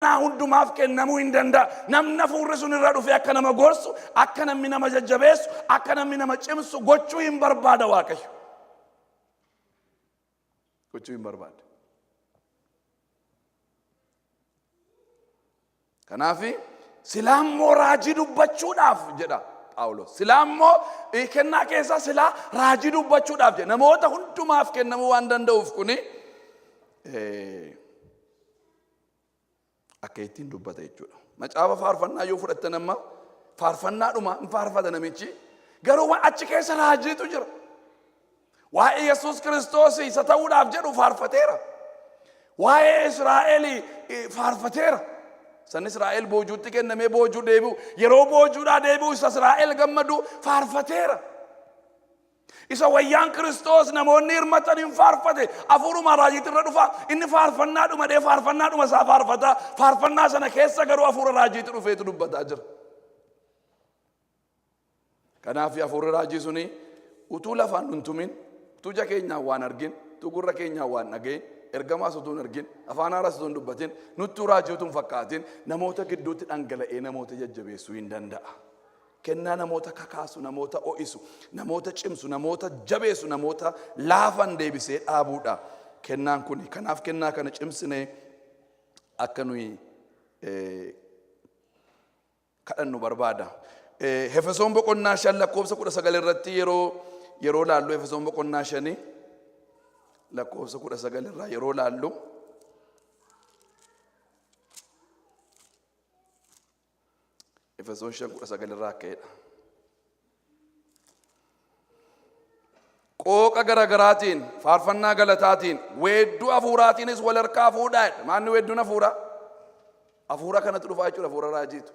Na hundumaaf kennamuu hin danda'a. Namni hafuurri sun irra dhufe akka nama gorsu, akka namni nama jajjabeessu, akka namni nama cimsu gochuu hin barbaada Waaqayyo. Gochuu hin barbaada. Kanaafi silaa immoo raajii dubbachuudhaaf jedha Phaawulos. Silaa immoo kennaa keessaa silaa raajii dubbachuudhaaf jedha. Namoota hundumaaf kennamuu waan danda'uuf kuni akka ittiin dubbata jechuudha. Macaafa faarfannaa yoo fudhattan amma faarfannaadhuma hin faarfata namichi. Garuu achi keessa raajiitu jira. Waa'ee Yesuus Kiristoos isa ta'uudhaaf jedhu faarfateera. Waa'ee Israa'el faarfateera. San Israa'el boojuutti kennamee boojuu deebi'u. Yeroo boojuudhaa deebi'u isa Israa'el gammadu faarfateera. Isa wayyaan Kiristoos namoonni hirmatan hin faarfate. Hafuuruma raajiitti irra dhufa. Inni faarfannaadhuma dee faarfannaadhuma isaa faarfata. Faarfannaa sana keessa garuu hafuura raajiitti dhufeetu dubbataa jira. Kanaaf hafuurri raajii suni utuu lafaan hin tumin, utuu ija keenyaan waan argin, utuu gurra keenyaan waan dhaga'in, ergamaas utuu hin argin, afaan haaraas utuu hin dubbatin, nutti raajii utuu hin fakkaatin, namoota gidduutti dhangala'ee namoota jajjabeessuu hin danda'a. Kennaa namoota kakaasu, namoota ho'isu, namoota cimsu, namoota jabeessu, namoota laafan deebisee dhaabuudha. Kennaan kuni kanaaf kennaa kana cimsinee akka nuyi kadhannu barbaada. Efesoon boqonnaa 5 lakkoofsa 19 irratti yeroo laallu Efesoon boqonnaa 5 lakkoofsa 19 irraa yeroo laallu Efesoon 5:19 irraa ka'edha. Qooqa garagaraatiin, faarfannaa galataatiin, weedduu hafuuraatiinis wal harkaa fuudhaa. Maanni weedduun hafuuraa? Hafuura kanatti dhufaa jechuudha, hafuura raajiitu.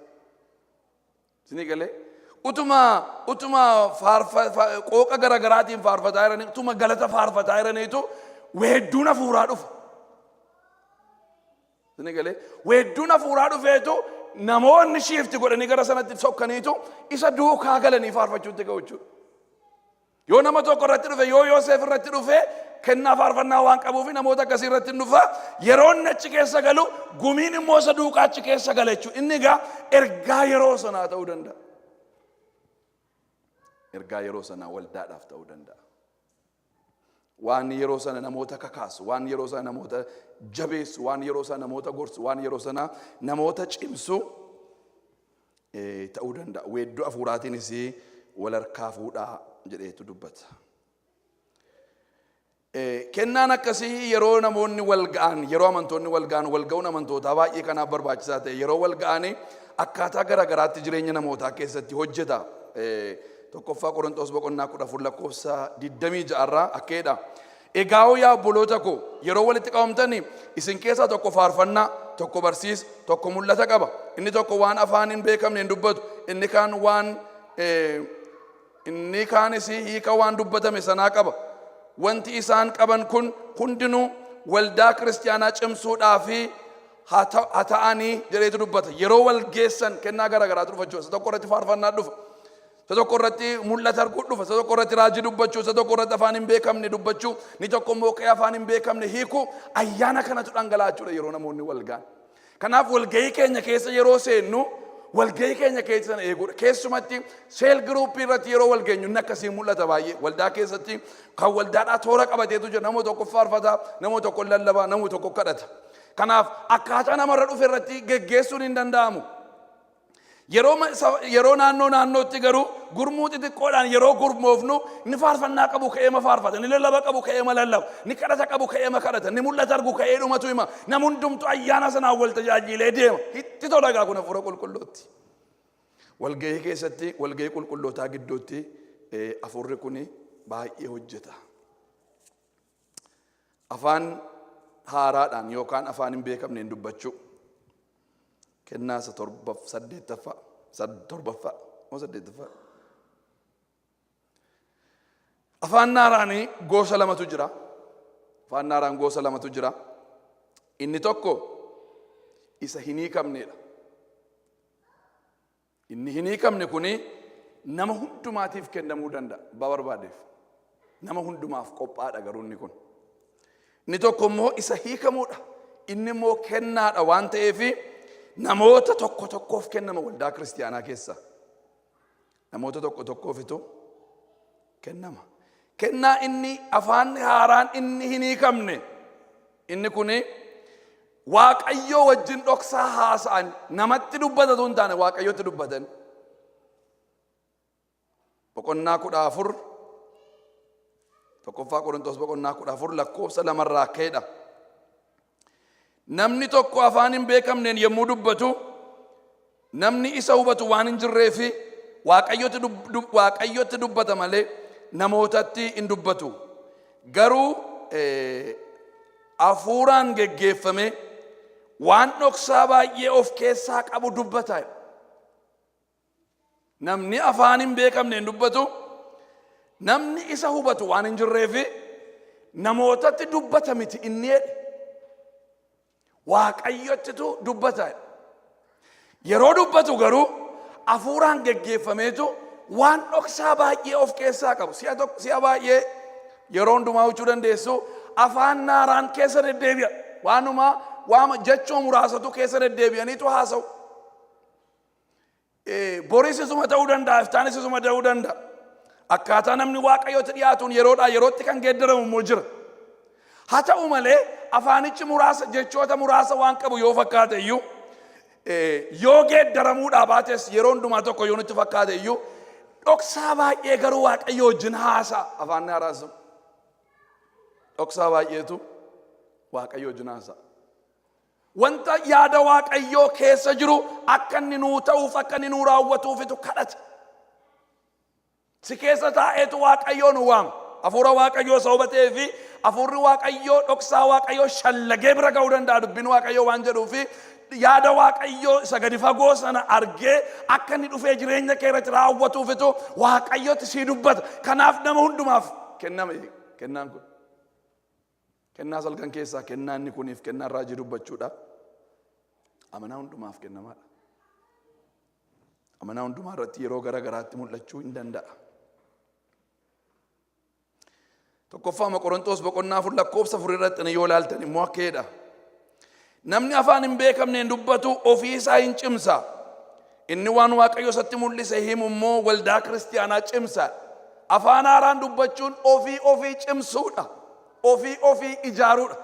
Isinii galee? Utuma qooqa garagaraatiin faarfataa jiranii, utuma galata faarfataa jiraniitu weedduun hafuuraa dhufa. Isinii galee? Weedduun hafuuraa dhufeetu namoonni shiifti godhanii gara sanatti sokkaniitu isa duukaa galanii faarfachuutti ga'u jechuudha. Yoo nama tokko irratti dhufe, yoo Yoosef irratti dhufe, kennaa faarfannaa waan qabuuf namoota akkasii irratti hin dhufa. Yeroo inni achi keessa galu, gumiin immoo isa duukaa achi keessa gala jechuudha. Inni egaa ergaa yeroo sanaa ta'uu danda'a. Ergaa yeroo sanaa waldaadhaaf ta'uu danda'a. Waan yeroo sana namoota kakaasu, waan yeroo sana namoota jabeessu, waan yeroo sana namoota gorsu, waan yeroo sana namoota cimsu ta'uu danda'a. Weedduu hafuuraatiinis wal harkaa fuudhaa jedheetu dubbata. Kennaan akkasii yeroo namoonni wal ga'an, yeroo amantoonni wal ga'an, wal ga'uun amantootaa baay'ee kanaaf barbaachisaa ta'e. Yeroo wal ga'an akkaataa garagaraatti jireenya namootaa keessatti hojjeta. Tokkoffaa Qorontos boqonnaa 14 lakkoofsa 26 irraa akkeedha. Egaa yaa obboloota koo yeroo walitti qabamtanii isin keessaa tokko faarfannaa, tokko barsiisa, tokko mul'ata qaba. Inni tokko waan afaan hin beekamne hin dubbatu. Inni kaanis hiika waan dubbatame sanaa qaba. Wanti isaan qaban kun hundinuu waldaa kiristaanaa cimsuudhaaf haa ta'anii jedheetu dubbata. Yeroo wal geessan kennaa garagaraatu dhufa jechuudha. Isa tokko irratti faarfannaa dhufa. Isa tokko irratti mul'ata arguu dhufa. Isa tokko irratti raajii dubbachuu, isa tokko irratti afaan hin beekamne dubbachuu, ni tokko immoo qe'ee afaan hin beekamne hiikuu, ayyaana kanatu dhangala'achuudha yeroo namoonni wal ga'an. Kanaaf walga'ii keenya keessa yeroo seennu walga'ii keenya keessa eeguudha. Keessumatti seel giruuppii irratti yeroo wal geenyu inni akkasii mul'ata baay'ee. Waldaa keessatti kan waldaadhaa toora qabateetu jira. Namoota tokko faarfata, namoota tokko lallabaa, namoota tokko kadhata. Kanaaf akkaataa namarra dhufe irratti geggeessuun hin danda'amu. Yeroo naannootti garuu gurmuu xixiqqoodhaan yeroo gurmoofnu ni faarfannaa qabu ka'eema faarfata, ni lallaba qabu ka'eema lallaba, ni kadhata qabu ka'eema kadhata, ni mul'ata argu ka'ee dhumatu hima. Nama hundumtu ayyaana sanaan wal tajaajilee deema. Itti tola kun hafuura qulqullootti. Walga'ii keessatti, walga'ii qulqullootaa gidduutti hafuurri kun baay'ee hojjeta. Afaan haaraadhaan yookaan afaan hin beekamne hin dubbachuu. Kennaa 7ffaa afaan haaraan gosa lamatu jira. Afaan haaraan gosa lamatu jira. Inni tokko isa hin hiikamnedha. Inni hin hiikamne kuni nama hundumaatiif kennamuu danda'a barbaadeef. Nama hundumaaf qophaadha garuu inni kun. Inni tokko immoo isa hiikamuudha. Inni immoo kennaadha waan ta'eef namoota tokko tokkoof kennama waldaa kiristaanaa keessa. Namoota tokko tokkoofitu kennama. Kennaa inni afaan haaraan inni hin hiikamne inni kuni Waaqayyoo wajjin dhoksaa haasa'an namatti dubbatatu hin taane Waaqayyootti dubbatan. Boqonnaa 14 tokkoffaa Qorontos boqonnaa 14 lakkoofsa 2 irraa ka'eedha. Namni tokko afaan hin beekamneen yommuu dubbatu namni isa hubatu waan hin jirreefi Waaqayyootti dubbata malee namootatti hin dubbatu. Garuu hafuuraan geggeeffame waan dhoksaa baay'ee of keessaa qabu dubbata. Namni afaan hin beekamneen dubbatu namni isa hubatu waan hin jirreefi namootatti dubbata miti inni jedhe. Waaqayyottitu dubbata. Yeroo dubbatu garuu hafuuraan geggeeffameetu waan dhoksaa baay'ee of keessaa qabu. Si'a baay'ee yeroo hundumaa hojjechuu dandeessu afaan naaraan keessa deddeebi'a. Waama jechoo muraasatu keessa deddeebi'aniitu haasa'u. Boris isuma ta'uu danda'a, iftaanis isuma ta'uu danda'a. Akkaataa namni Waaqayyootti dhiyaatuun yeroodhaa yerootti kan geeddaramu immoo jira. Haa ta'u malee afaanichi muraasa jechoota muraasa waan qabu yoo fakkaate iyyuu yoo geeddaramuudhaa baates yeroo hundumaa tokko yoo nutti fakkaate iyyuu dhoksaa baay'ee garuu Waaqayyo wajjin haasa'a afaan haaraasu. Dhoksaa baay'eetu Waaqayyo wajjin haasa'a. Wanta yaada Waaqayyoo keessa jiru akka inni nuu ta'uuf akka inni nuu raawwatuufitu kadhata. Si keessa taa'eetu Waaqayyoo nu waama. Hafuura Waaqayyoo sababa ta'eefi hafuurri Waaqayyoo dhoksaa Waaqayyoo shallagee bira ga'uu danda'a dubbiin Waaqayyoo waan jedhuufi yaada Waaqayyoo isa gadi fagoo sana argee akka inni dhufee jireenya kee irratti raawwatuufitu Waaqayyootti sii dubbata. Kanaaf nama hundumaaf kenname kennaan kun. Kennaa salgan keessaa kennaa inni kuniif kennaa raajii dubbachuudha. Amanaa hundumaaf kennamaadha. Amanaa hundumaa irratti yeroo gara garaatti mul'achuu hin danda'a. Tokkoffaa Qorontos boqonnaa 4 lakkoofsa 4 irratti yoo ilaaltan immoo akkeedha. Namni afaan hin beekamneen dubbatu ofii isaa hin cimsa. Inni waan Waaqayyo isatti mul'ise himu immoo waldaa kiristaanaa cimsa. Afaan haaraan dubbachuun ofii cimsuudha. Ofii ijaaruudha.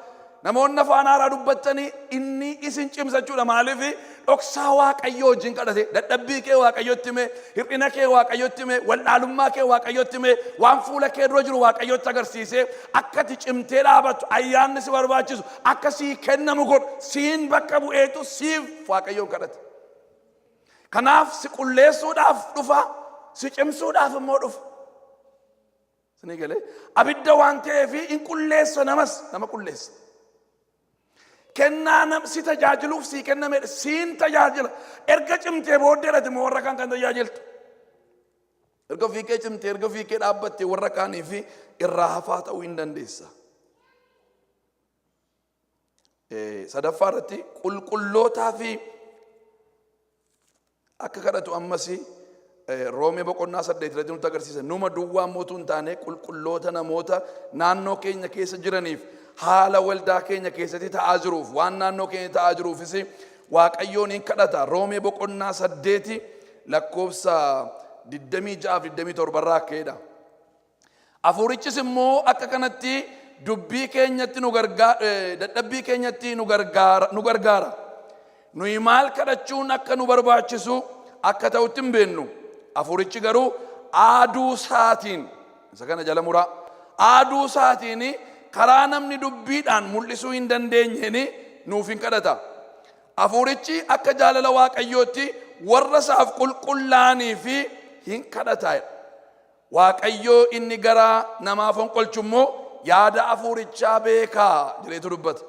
Namoonni afaan haaraa dubbatanii inni isin cimsachuudha. Maaliif dhoksaa Waaqayyo wajjin kadhate dadhabbii kee Waaqayyotti hime, hir'ina kee Waaqayyotti hime, wallaalummaa kee Waaqayyotti hime, waan fuula kee dura jiru Waaqayyotti agarsiisee akkati cimtee dhaabattu ayyaanni si barbaachisu akka sii kennamu godhu siin bakka bu'eetu siif Waaqayyoon kadhate. Kanaaf si qulleessuudhaaf dhufa, si cimsuudhaaf immoo dhufa. Sini galee abidda waan ta'eef in qulleessa nama qulleessa. Kennaa si tajaajiluuf sii kenname siin tajaajila. Erga cimtee booddeedhati moo warra kaan kan tajaajiltu. Erga fiikee cimtee erga fiikee dhaabbattee warra kaanii fi irraa hafaa ta'uu hin dandeessa. Sadaffaa irratti qulqullootaa fi akka kadhatu ammasii Roomee boqonnaa 8 irratti nutti agarsiisa. Numa duwwaa mootuu hin taane qulqulloota namoota naannoo keenya keessa jiraniif haala waldaa keenya keessatti ta'aa jiruuf waan naannoo keenya ta'aa jiruufis Waaqayyoon hin kadhata. Roomee boqonnaa 8 lakkoofsa 26-27 irraa ka'eedha. Hafuurichis immoo akka kanatti dubbii keenyatti dadhabbii keenyatti nu gargaara. Nuyi maal kadhachuun akka nu barbaachisu akka ta'utti hin beennu. Hafuurichi garuu aaduu isaatiin isa kana jala muraa aaduu isaatiin karaa namni dubbiidhaan mul'isuu hin dandeenyeen nuuf hin kadhata. Hafuurichi akka jaalala Waaqayyootti warra isaaf qulqullaa'anii fi hin kadhata. Waaqayyoo inni garaa namaaf honqolchu immoo yaada hafuurichaa beekaa jedheetu dubbata.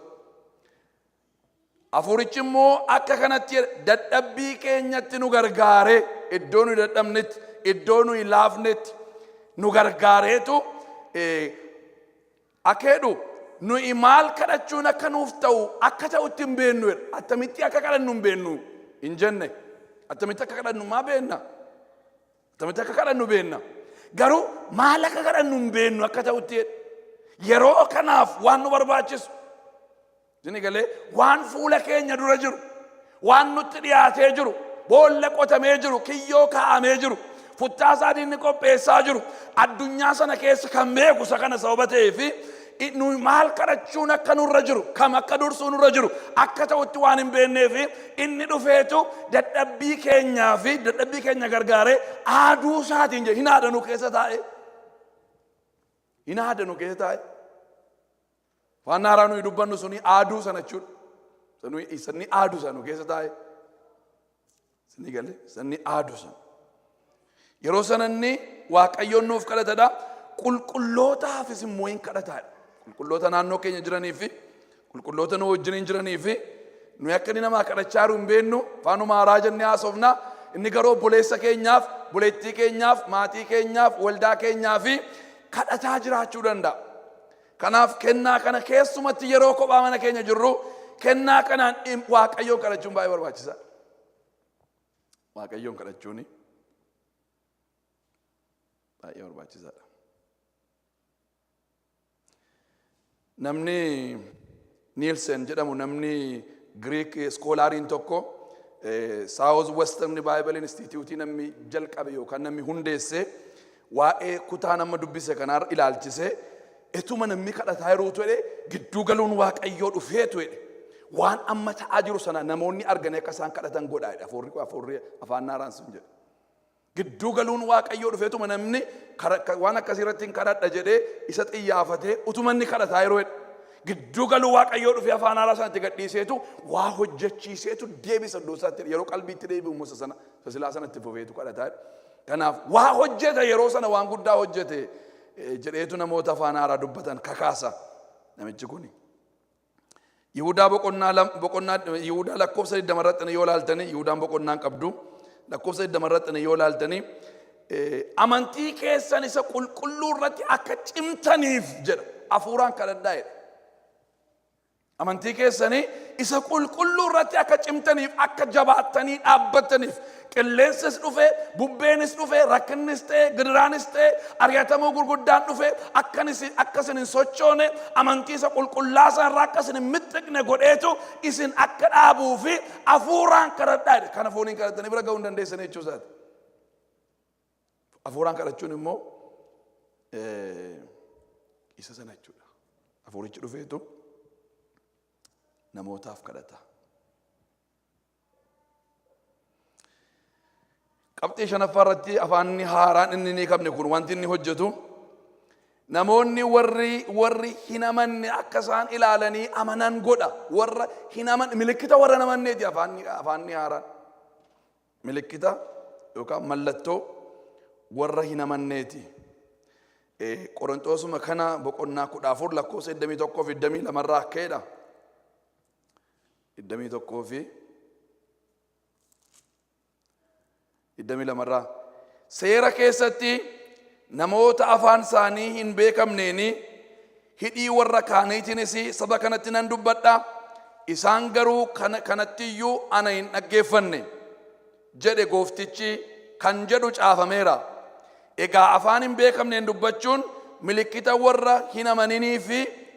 Hafuurichi immoo akka kanatti dadhabbii keenyatti nu gargaare iddoo nu dadhabnetti iddoo nu laafnetti nu gargaareetu akeedu nuyi maal kadhachuun akka nuuf ta'u akka ta'utti hin beennu. Attamitti akka kadhannu hin beennu hin jenne. Attamitti akka kadhannu maa beenna. Attamitti akka kadhannu beenna. Garuu maal akka kadhannu hin beennu akka ta'utti yeroo kanaaf waan nu barbaachisu. Jini galee waan fuula keenya dura jiru waan nutti dhiyaatee jiru boolla qotamee jiru kiyyoo kaa'amee jiru futtaasaa diinni qopheessaa jiru addunyaa sana keessa kan beeku isa kana sababa ta'eef nu maal kadhachuun akka nurra jiru kam akka dursuu nurra jiru akka ta'utti waan hin beekneef inni dhufeetu dadhabbii keenyaa fi dadhabbii keenya gargaaree aaduu isaatiin hin haadanu keessa taa'e hin haadanu keessa taa'e waan haaraa nuyi dubbannu suni aaduu sana jechuudha sanni aaduu sana keessa taa'e sanni galee sanni aaduu sana yeroo sananni waaqayyoon nuuf kadhatadha qulqullootaafis immoo hin kadhataadha qulqulloota naannoo keenya jiranii fi qulqulloota nu wajjin jiranii fi nuyi akka inni namaa kadhachaa jiru hin beeknu faanuma haaraa jennee haasofna inni garuu obboleessa keenyaaf buleettii keenyaaf maatii keenyaaf waldaa keenyaaf kadhataa jiraachuu danda'a. Kanaaf kennaa kana keessumatti yeroo kophaa mana keenya jirru kennaa kanaan waaqayyoon kadhachuun baay'ee barbaachisaadha. Waaqayyoon kadhachuun baay'ee barbaachisaadha. Namni Nielsen jedhamu namni Greek skoolaariin tokko South Western Bible Institute namni jalqabe yookaan namni hundeesse waa'ee kutaa nama dubbise kanaa ilaalchise etuma namni kadhataa yeroo ta'e gidduu galuun waaqayyoo dhufeetu jedhe waan amma ta'aa jiru sana namoonni arganii akka isaan kadhatan godhaadha afuurri afaan naaraan sun jedhe gidduu galuun waaqayyoo dhufeetuma namni waan akkasii irratti hin kadhadha jedhee isa xiyyaafatee utuma inni kadhataa yeroo jedhe gidduu galuu waaqayyoo dhufee afaan haaraa sanatti gadhiiseetu waa hojjechiiseetu deebisa doosaatti yeroo qalbiitti deebi'u musa sana silaa sanatti fufeetu kadhataa kanaaf waa hojjete yeroo sana waan guddaa hojjete jedheetu namoota afaan haaraa dubbatan kakaasa namichi kuni Yihudaa Yihudaa lakkoofsa 20 irratti yoo ilaaltanii Yihudaan boqonnaan qabdu lakkoofsa 20 irratti yoo ilaaltanii amantii keessan isa qulqulluu irratti akka cimtaniif jedha hafuuraan kadhadhaa jedha amantii keessanii isa qulqulluu irratti akka cimtaniif akka jabaattanii dhaabbattaniif qilleensis dhufe bubbeenis dhufe rakkinnis ta'e gidiraanis ta'e ari'atamuu gurguddaan dhufe akkasin hin sochoone amantii isa qulqullaasaa irraa akkasin hin mixxiqne godheetu isin akka dhaabuu fi hafuuraan kadhadhaa jedhe kana fooniin kadhattanii bira ga'uu hin dandeessanii jechuu isaati. Hafuuraan kadhachuun immoo isa sana jechuudha. Hafuurichi dhufeetu namootaaf kadhata. Qabxii shanaffaa irratti afaanni haaraan inni ni qabne kun wanti inni hojjetu namoonni warri hin amanne akka isaan ilaalanii amanan godha. Warra hin amanne milikkita warra hin amanneeti afaanni haaraan. Milikkita yookaan mallattoo warra hin amanneeti. Qorontoosuma kana boqonnaa 14 lakkoofsa 21 fi 22 irraa ka'eedha. 21 fi 22 irraa seera keessatti namoota afaan isaanii hin beekamneeni hidhii warra kaaniitiinis saba kanatti nan dubbadha isaan garuu kanattiyyuu ana hin dhaggeeffanne jedhe gooftichi kan jedhu caafameera. Egaa afaan hin beekamneen dubbachuun milikkita warra hin amaniniif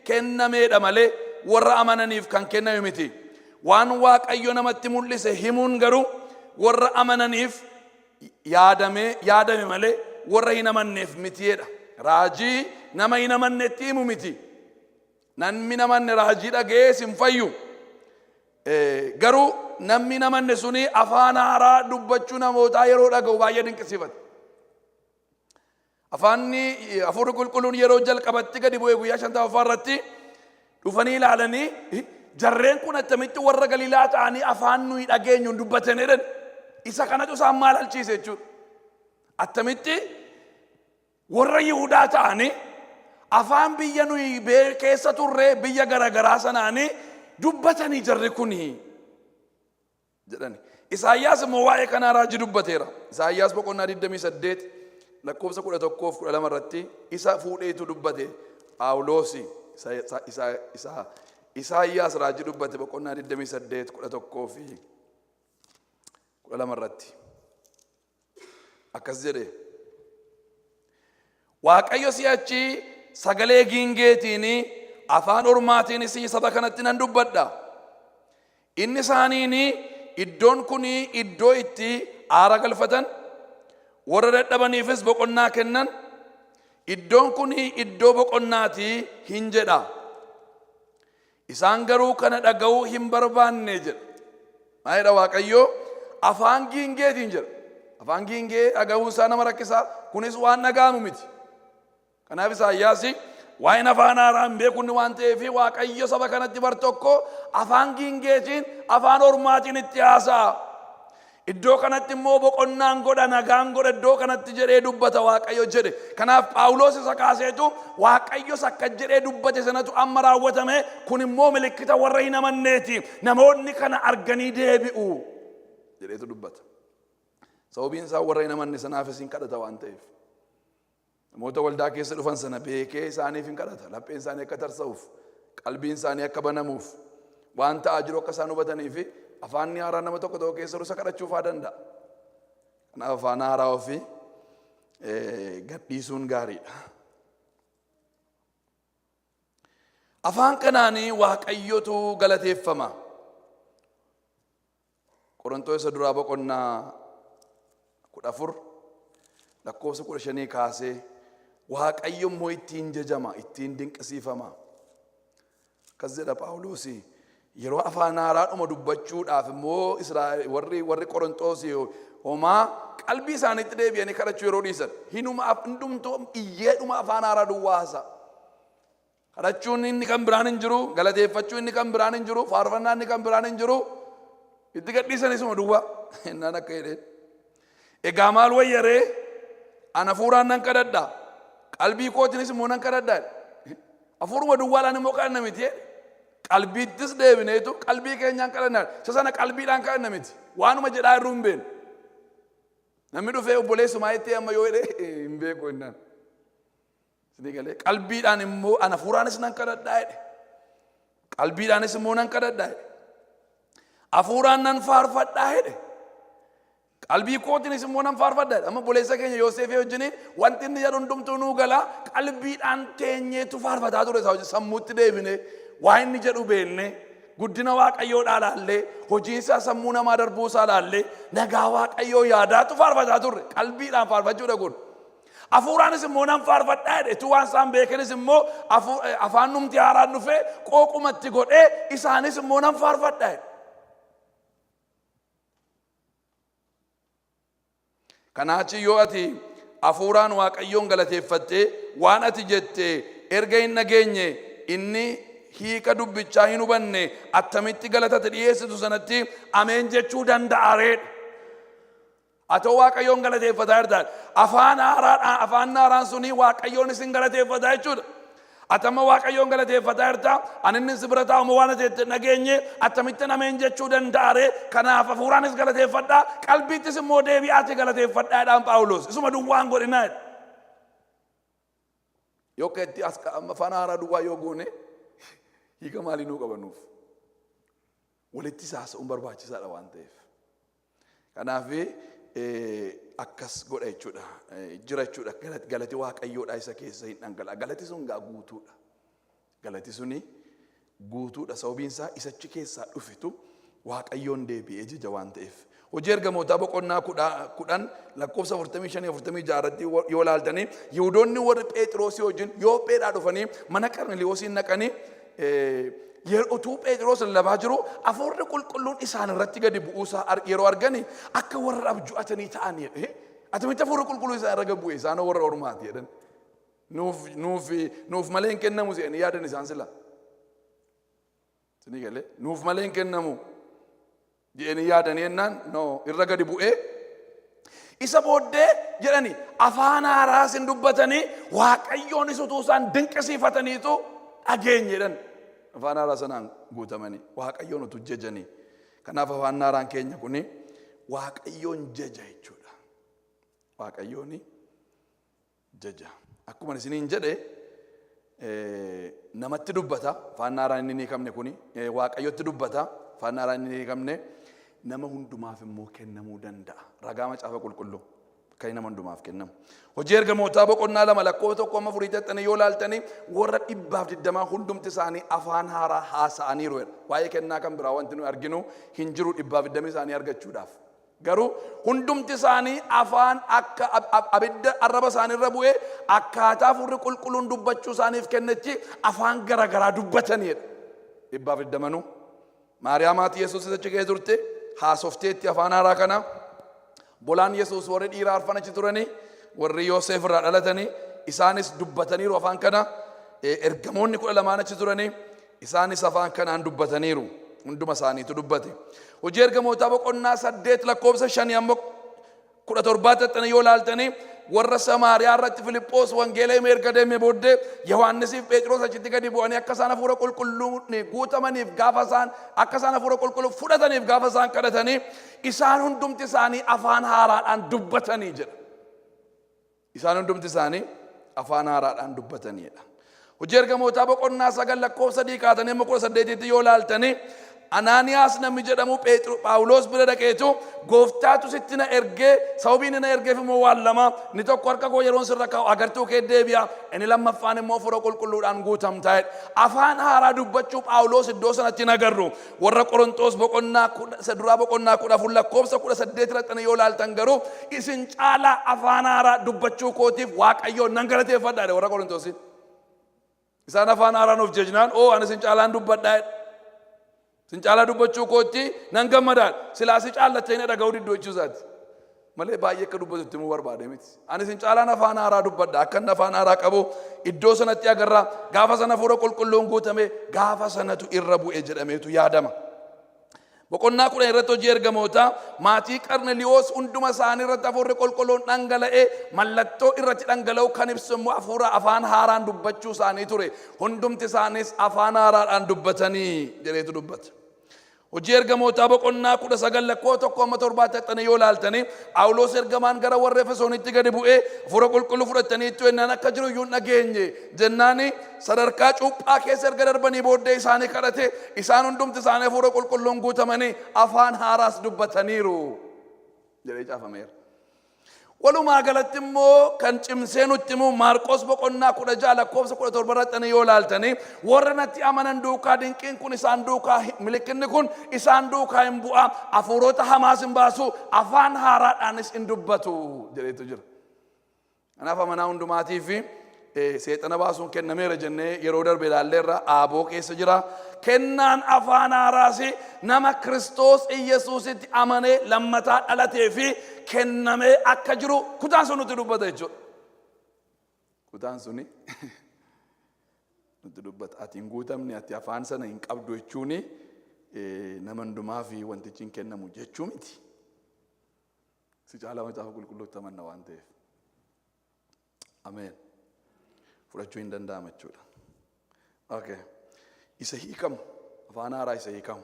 kennameedha malee warra amananiif kan kenname miti. Waan Waaqayyo namatti mul'ise himuun garuu warra amananiif yaadame malee warra hin amanneef mitiidha. Raajii nama hin amannetti himu miti. Namni hin amanne raajii dhaga'ees hin fayyu. Garuu namni hin amanne suni afaan haaraa dubbachuu namootaa yeroo dhaga'u baay'ee dinqisiifata. Hafuurri qulqulluun yeroo jalqabatti gadi bu'ee guyyaa 50 irratti dhufanii ilaalanii jarreen kun attamitti warra Galiilaa ta'anii afaan nuyi dhageenyu dubbatan jedhan isa kanatu isaan maal halchiise jechuudha. Attamitti warra Yihudaa ta'anii afaan biyya nuyi keessa turre biyya garagaraa sanaanii dubbatanii jarri kuni jedhani. Isaayyaas immoo waa'ee kanaa raajii dubbateera. Isaayyaas boqonnaa 28 lakkoofsa 11-12 irratti isa fuudheetu dubbate Phaawulosi Isaayyaas raajii dubbate boqonnaa 28-11 fi 12 irratti akkas jedhe Waaqayyo si'achi sagalee giingeetiin afaan ormaatiinis saba kanatti nan dubbadha inni isaaniin iddoon kuni iddoo itti aara galfatan warra dadhabaniifis boqonnaa kennan iddoon kuni iddoo boqonnaati hin jedha. Isaan garuu kana dhaga'uu hin barbaanne jedha. Maayidha Waaqayyo afaan giingeetiin jedha. Afaan giingee dhaga'uun isaa nama rakkisa. Kunis waan dhaga'amu miti. Kanaaf Isaayyaas waa'een afaan haaraa hin beekunni waan ta'eef Waaqayyo saba kanatti bar tokko afaan giingeetiin afaan ormaatiin itti haasa'a. Iddoo kanatti immoo boqonnaan godha nagaan godha iddoo kanatti jedhee dubbata Waaqayyo jedhe. Kanaaf Phaawulos isa kaaseetu Waaqayyo akka jedhee dubbate sanatu amma raawwatame. Kun immoo milikkita warra hin amanneeti. Namoonni kana arganii deebi'u jedheetu dubbata. Sababiin isaa warra hin amanne sanaafis hin kadhata waan ta'eef. Namoota waldaa keessa dhufan sana beekee isaaniif hin kadhata. Lapheen isaanii akka tarsa'uuf, qalbiin isaanii akka banamuuf, waan ta'aa jiru akka isaan hubataniif afaan haaraa nama tokko tokko keessa rusa kadhachuuf haa danda'a. Kanaaf afaan haaraa ofii gadhiisuun gaariidha. Afaan kanaanii Waaqayyotu galateeffama. Qorontoos duraa boqonnaa 14 lakkoofsa 15 kaasee Waaqayyo immoo ittiin jajama, ittiin dinqisiifama. Akkas jedha Phaawulos. Yeroo afaan haaraadhuma dubbachuudhaaf immoo Israa'el warri Qorontoos homaa qalbii isaaniitti deebi'anii kadhachuu yeroo dhiisan hinuma hundumtuu iyyeedhuma afaan haaraa duwwaasa. Kadhachuun inni kan biraan hin jiru, galateeffachuu inni kan biraan hin jiru, faarfannaa inni kan biraan hin jiru. Itti gadhiisanisuma duwwaa innaan akka jedheen. Egaa maal wayyaree ana hafuuraan nan kadhadha. Qalbii kootiinis immoo nan kadhadha. Hafuuruma duwwaadhaan immoo kadhanna miti. Qalbiittis deebineetu qalbii keenyaan kadhannaa. Isa sana qalbiidhaan kadhanna miti. Waanuma jedhaa irruu hin beeknu. Namni dhufee obboleessumaa itti amma yoo jedhee hin beeku innaan. Qalbiidhaan immoo ana hafuuraanis nan kadhadhaa jedhe. Qalbiidhaanis immoo nan kadhadhaa jedhe. Hafuuraan nan faarfadhaa jedhe. Qalbii kootiinis immoo nan faarfadhaa jedhe. Amma obboleessa keenya Yoosefii wajjiniin wanti inni jedhu hundumtuu nuu gala qalbiidhaan teenyeetu faarfataa ture sammuutti deebinee. Waa inni jedhu beekne guddina Waaqayyoodhaa laallee hojii isaa sammuu namaa darbuu isaa laallee nagaa Waaqayyoo yaadaatu faarfataa turre qalbiidhaan faarfachuudha kun. Hafuuraanis immoo nan faarfadhaa jedhe. Tu waan isaan beekanis immoo afaan numti haaraan dhufee qooqumatti godhee isaanis immoo nan faarfadhaa jedhe. Kanaachi yoo ati hafuuraan Waaqayyoon galateeffattee waan ati jettee erga hin dhageenye inni hiika dubbichaa hin hubanne attamitti galatatti dhiyeessitu sanatti ameen jechuu danda'areedha. Atoo Waaqayyoon galateeffataa jirtaan afaan haaraan suni Waaqayyoon isin galateeffataa jechuudha. Atama Waaqayyoon galateeffataa jirtaa ani inni si bira taa'u waan ati dhageenye attamitti ameen jechuu danda'aree. Kanaaf hafuuraanis galateeffadhaa qalbiittis immoo deebi'aati galateeffadhaadhaan Phaawulos isuma duwwaan godhinaa. Yoo keetti afaan haaraa duwwaa yoo goone hiika maalii nuu qabanuuf walitti haasa'uun barbaachisaadha waan ta'eef. Kanaaf akkas godha jechuudha. Jira jechuudha. Galati Waaqayyoodhaa isa keessa hin dhangala'a. Galati sun gaa guutuudha. Galati suni guutuudha. Sababiin isaa isachi keessaa dhufitu Waaqayyoon deebi'ee jija waan ta'eef. Hojii ergamootaa boqonnaa 10 lakkoofsa 45-46 irratti yoo ilaaltanii Yihuudoonni warri Phexroosii wajjin Yoopheedhaa dhufanii mana Qarmeliyoosiin naqanii utuu Phexros lallabaa jiru hafuurri qulqulluun isaan irratti gadi bu'uusaa yeroo argani akka warra abju'atanii ta'anii atamitti hafuurri qulqulluun isaan irra bu'e isaan warra ormaati jedhan. Nuuf malee hin kennamu jedhanii yaadan isaan sila. Isinii galee nuuf malee hin kennamu jedhanii yaadanii jennaan irra gadi bu'ee isa booddee jedhani afaan haaraa sin dubbatanii Waaqayyoonis utuu isaan dinqisiifataniitu dhageenye jedhan. Afaan haaraa sanaan guutamanii Waaqayyoon utuu jajanii. Kanaaf afaan haaraan keenya kuni Waaqayyoon jaja jechuudha. Waaqayyoon jaja. Akkuma isiniin jedhe namatti dubbata afaan haaraan inni ni hiikamne kuni Waaqayyotti dubbata afaan haaraan inni ni hiikamne nama hundumaaf immoo kennamuu danda'a. Ragaa macaafa qulqulluu Kan nama hundumaaf kennamu. Hojii ergamootaa boqonnaa 2 lakkoofsa 1 furii xaxxanii yoo laaltanii warra 120 hundumti isaanii afaan haaraa haasa'aniiru. Waa'ee kennaa kan biraa wanti nu arginu hin jiru 120 isaanii argachuudhaaf. Garuu hundumti isaanii afaan akka abidda arraba isaanii irra bu'ee akkaataa furri qulqulluun dubbachuu isaaniif kennechi afaan garagaraa dubbataniidha. 120 Maariyaamaati Yesuus achi keessa turte haasofteetti afaan haaraa kana. Bolaan Yesuus warri dhiiraa arfan achi turanii warri Yoosef irraa dhalatanii isaanis dubbataniiru afaan kana. Ergamoonni 12 achi turanii isaanis afaan kanaan dubbataniiru. Hunduma isaaniitu dubbate. Hojii ergamootaa boqonnaa 8 lakkoofsa 5 amma 17 xaxxanii yoo laaltanii warra Samaariyaa irratti Filiphos wangeela himee erga deemee booddee Yohaannisiif Phexros achitti gadi bu'anii akka isaan hafuura qulqulluun guutamaniif gaafa isaan akka isaan hafuura qulqulluu fudhataniif gaafa isaan kadhatanii isaan hundumti isaanii afaan haaraadhaan dubbatanii jedha. Isaan hundumti isaanii afaan haaraadhaan dubbataniidha. Hojii ergamootaa boqonnaa 9 lakkoofsa 3 kaatanii amma 18 yoo laaltanii Anaaniyaas namni jedhamu Phaawulos bira dhaqeetu gooftaatu sitti na ergee sababiin na ergeef immoo waan lama ni tokko harka koo yeroon sirra kaa'u agartuu kee deebi'a inni lammaffaan immoo hafuura qulqulluudhaan guutamtaa'edha. Afaan haaraa dubbachuu Phaawulos iddoo sanatti hin agarru. Warra Qorontos boqonnaa 14 lakkoofsa 18 irratti yoo laaltan garuu isin caalaa afaan haaraa dubbachuu kootiif Waaqayyoon nan galateeffadha warra Qorontosin. Isaan afaan haaraan of jajnaan ani isin caalaan dubbadhaa'edha. Sin caalaa dubbachuu kootti nan gammadaan silaa si caallattee na dhaga'uu diddoo jechuusaati. Malee baay'ee akka dubbatutti immoo barbaade miti. Ani sin caalaan afaan haaraa dubbadha. Akka inni afaan haaraa qabu iddoo sanatti agarra. Gaafa sana hafuura qulqulluun guutame gaafa sanatu irra bu'e jedhameetu yaadama. Boqonnaa 10 irratti hojii ergamootaa maatii Qarneliyoos hunduma isaanii irratti hafuurri qulqulluun dhangala'ee mallattoo irratti dhangala'u kan ibsu immoo hafuura afaan haaraan dubbachuu isaanii ture. Hundumti isaanis afaan haaraadhaan dubbatanii jedheetu dubbata. Hojii ergamootaa boqonnaa 19 lakkoofsa 1 xaxxanii yoo laaltanii Phaawulos ergamaan gara warra Efesoonitti gadi bu'ee hafuura qulqulluu fudhatanii itti ennaan akka jiru iyyuu dhageenye jennaani sadarkaa cuuphaa keessa erga darbanii booddee isaanii kadhate isaan hundumti isaanii hafuura qulqulluun guutamanii afaan haaraas dubbataniiru jedhee caafameera. Walumaa galatti immoo kan cimsee nutti immoo Maarqos boqonnaa 16 lakkoofsa 17 irratti yoo laaltanii warra natti amanan duukaa dinqiin kun isaan duukaa milikinni kun isaan duukaa hin bu'a hafuurota hamaas hin baasu afaan haaraadhaanis hin dubbatu jedheetu jira. Kanaaf amanaa hundumaatii fi seexana baasuun kennameera jennee yeroo darbe ilaalleerra aaboo keessa jira. Kennaan afaan haaraas nama Kiristoos Iyesuusitti amanee lammataa dhalatee fi kennamee akka jiru kutaan sun nutti dubbata jechuudha. Kutaan suni nutti dubbata. Ati hin guutamne ati afaan sana hin qabdu jechuuni nama hundumaa fi wantichi hin kennamu jechuu miti. Si caalaa macaafa qulqulluutti amanna waan ta'eef. Ameen. Fudhachuu hin danda'ama jechuudha. Okay. Isa hiikamu afaan haaraa isa hiikamu.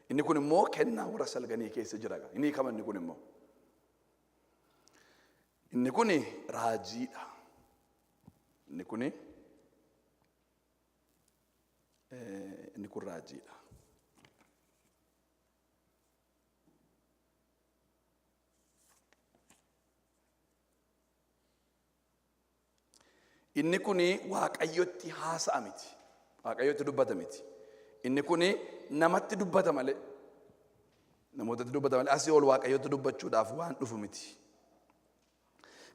Inni kun immoo kennaa warra salganii keessa jira. Inni hiikama inni kun immoo. Inni kun raajiidha. Inni kun raajiidha. Inni kun Waaqayyotti haasa'a miti. Waaqayyotti dubbata miti. Inni kun namatti dubbata malee. Namootatti dubbata malee asii ol Waaqayyotti dubbachuudhaaf waan dhufu miti.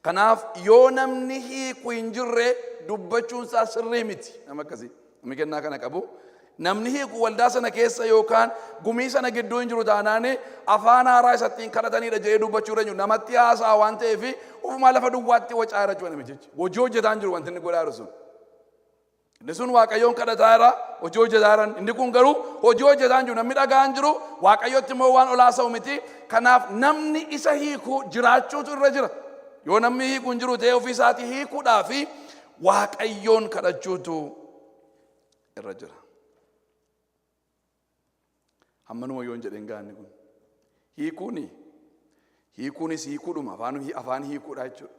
Kanaaf yoo namni hiiku hin jirre dubbachuun isaa sirrii miti. Nama akkasii namni kennaa kana qabu. Namni hiiku waldaa sana keessa yookaan gumii sana gidduu hin jiru taanaani afaan haaraa isattiin kadhatanidha jedhee dubbachuu irra jiru. Namatti haasa'a waan ta'eef ofuma lafa duwwaatti wacaa irra jiru namichi. Hojii hojjetaa hin jiru wanti inni godhaa jiru sun. Inni sun Waaqayyoon kadhataa jira hojii hojjetaa jiran. Inni kun garuu hojii hojjetaa hin jiru namni dhagaa hin jiru Waaqayyotti immoo waan olaasa'u miti. Kanaaf namni isa hiiku jiraachuutu irra jira. Yoo namni hiiku hin jiru ta'ee ofii isaatii hiikuudhaaf Waaqayyoon kadhachuutu irra jira. Hammanuma yoon jedheen gaanni kun hiikuunis hiikuudhuma afaan hiikuudha jechuudha.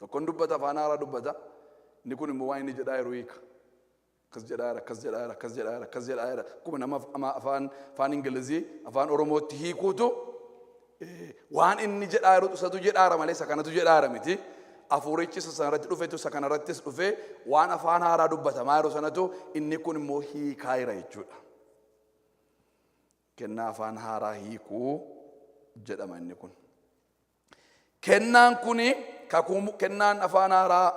Tokkoon dubbata afaan haaraa dubbata inni kun immoo waan inni jedhaa yeroo hiika. Akkas jedhaa jira. Akkuma nama afaan Ingilizii afaan Oromootti hiikuutu waan inni jedhaaru isatu jedhaara malee isa kanatu jedhaara miti. Hafuurichi sanarratti dhufetu isa kanarrattis dhufe waan afaan haaraa dubbatamaa jiru sanatu inni kun immoo hiikaa jira jechuudha. Kennaa afaan haaraa hiikuu jedhama inni kun. Kennaan kuni kennaan afaan haaraa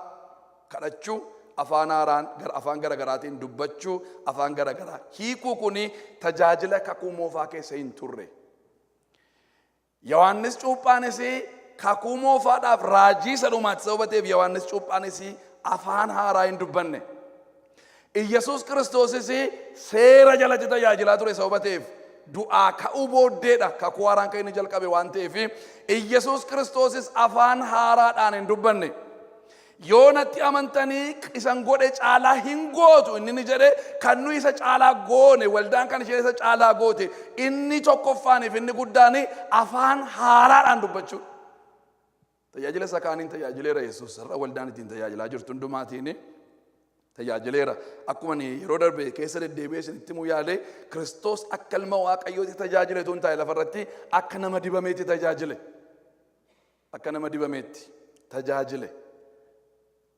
kadhachuu, afaan haaraan afaan garagaraatiin dubbachuu, afaan garagaraa hiikuu kuni tajaajila kakuu moofaa keessa hin turre. Yohaannis Cuuphaanis kakuu moofaadhaaf raajii sadhumaatti sababa ta'eef Yohaannis Cuuphaanis afaan haaraa hin dubbanne. Iyyasuus Kiristoosis seera jalatti tajaajilaa ture sababa ta'eef du'aa ka'uu booddeedha kakuu haaraan kan inni jalqabe waan ta'eef Iyyasuus Kiristoosis afaan haaraadhaan hin dubbanne. Yoo natti amantanii isan godhe caalaa hin gootu inni jedhe kan nu isa caalaa goone waldaan kan ishee isa caalaa goote inni tokkoffaaniif inni guddaan afaan haaraadhaan dubbachuu. Tajaajila isa kaaniin tajaajileera Yesuus irra waldaan ittiin tajaajilaa jirtu hundumaatiin tajaajileera. Akkuma yeroo darbe keessa deddeebi'ee isinitti himuu yaale Kiristoos akka ilma Waaqayyooti tajaajile tun taa'e lafarratti akka nama dibameetti tajaajile. Akka nama dibameetti tajaajile.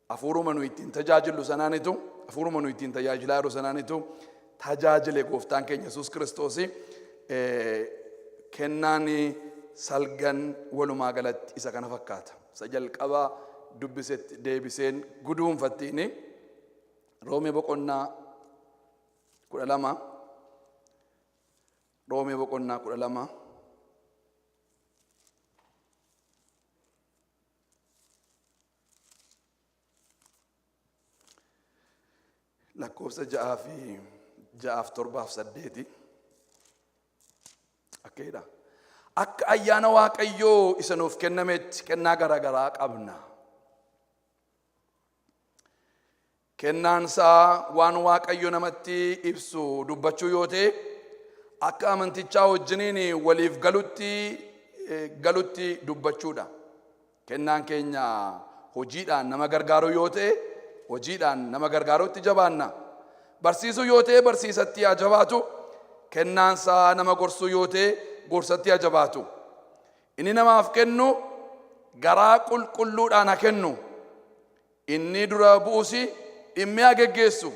Hafuuruma nu ittiin tajaajilu sanaanitu hafuuruma nu ittiin tajaajilaa jiru sanaanitu tajaajile gooftaan keenya Yesuus Kiristoos. Kennaan salgan walumaa galatti isa kana fakkaata. Isa jalqabaa dubbisetti deebiseen guduunfattiin Roomee boqonnaa 12 Roomee boqonnaa 12 lakkoofsa 6-7-8 akkeedha. Akka ayyaana Waaqayyoo isa nuuf kennametti kennaa garagaraa qabna. Kennaan isaa waan Waaqayyo namatti ibsu dubbachuu yoo ta'e akka amantichaa wajjiniin waliif galutti dubbachuudha. Kennaan keenya hojiidhaan nama gargaaru yoo ta'e hojiidhaan nama gargaarutti jabaanna. Barsiisuu yoo ta'e barsiisatti haa jabaatu. Kennaan isaa nama gorsuu yoo ta'e gorsatti haa jabaatu. Inni namaaf kennu garaa qulqulluudhaan haa kennu. Inni dura bu'usi dhimmi haa geggeessu.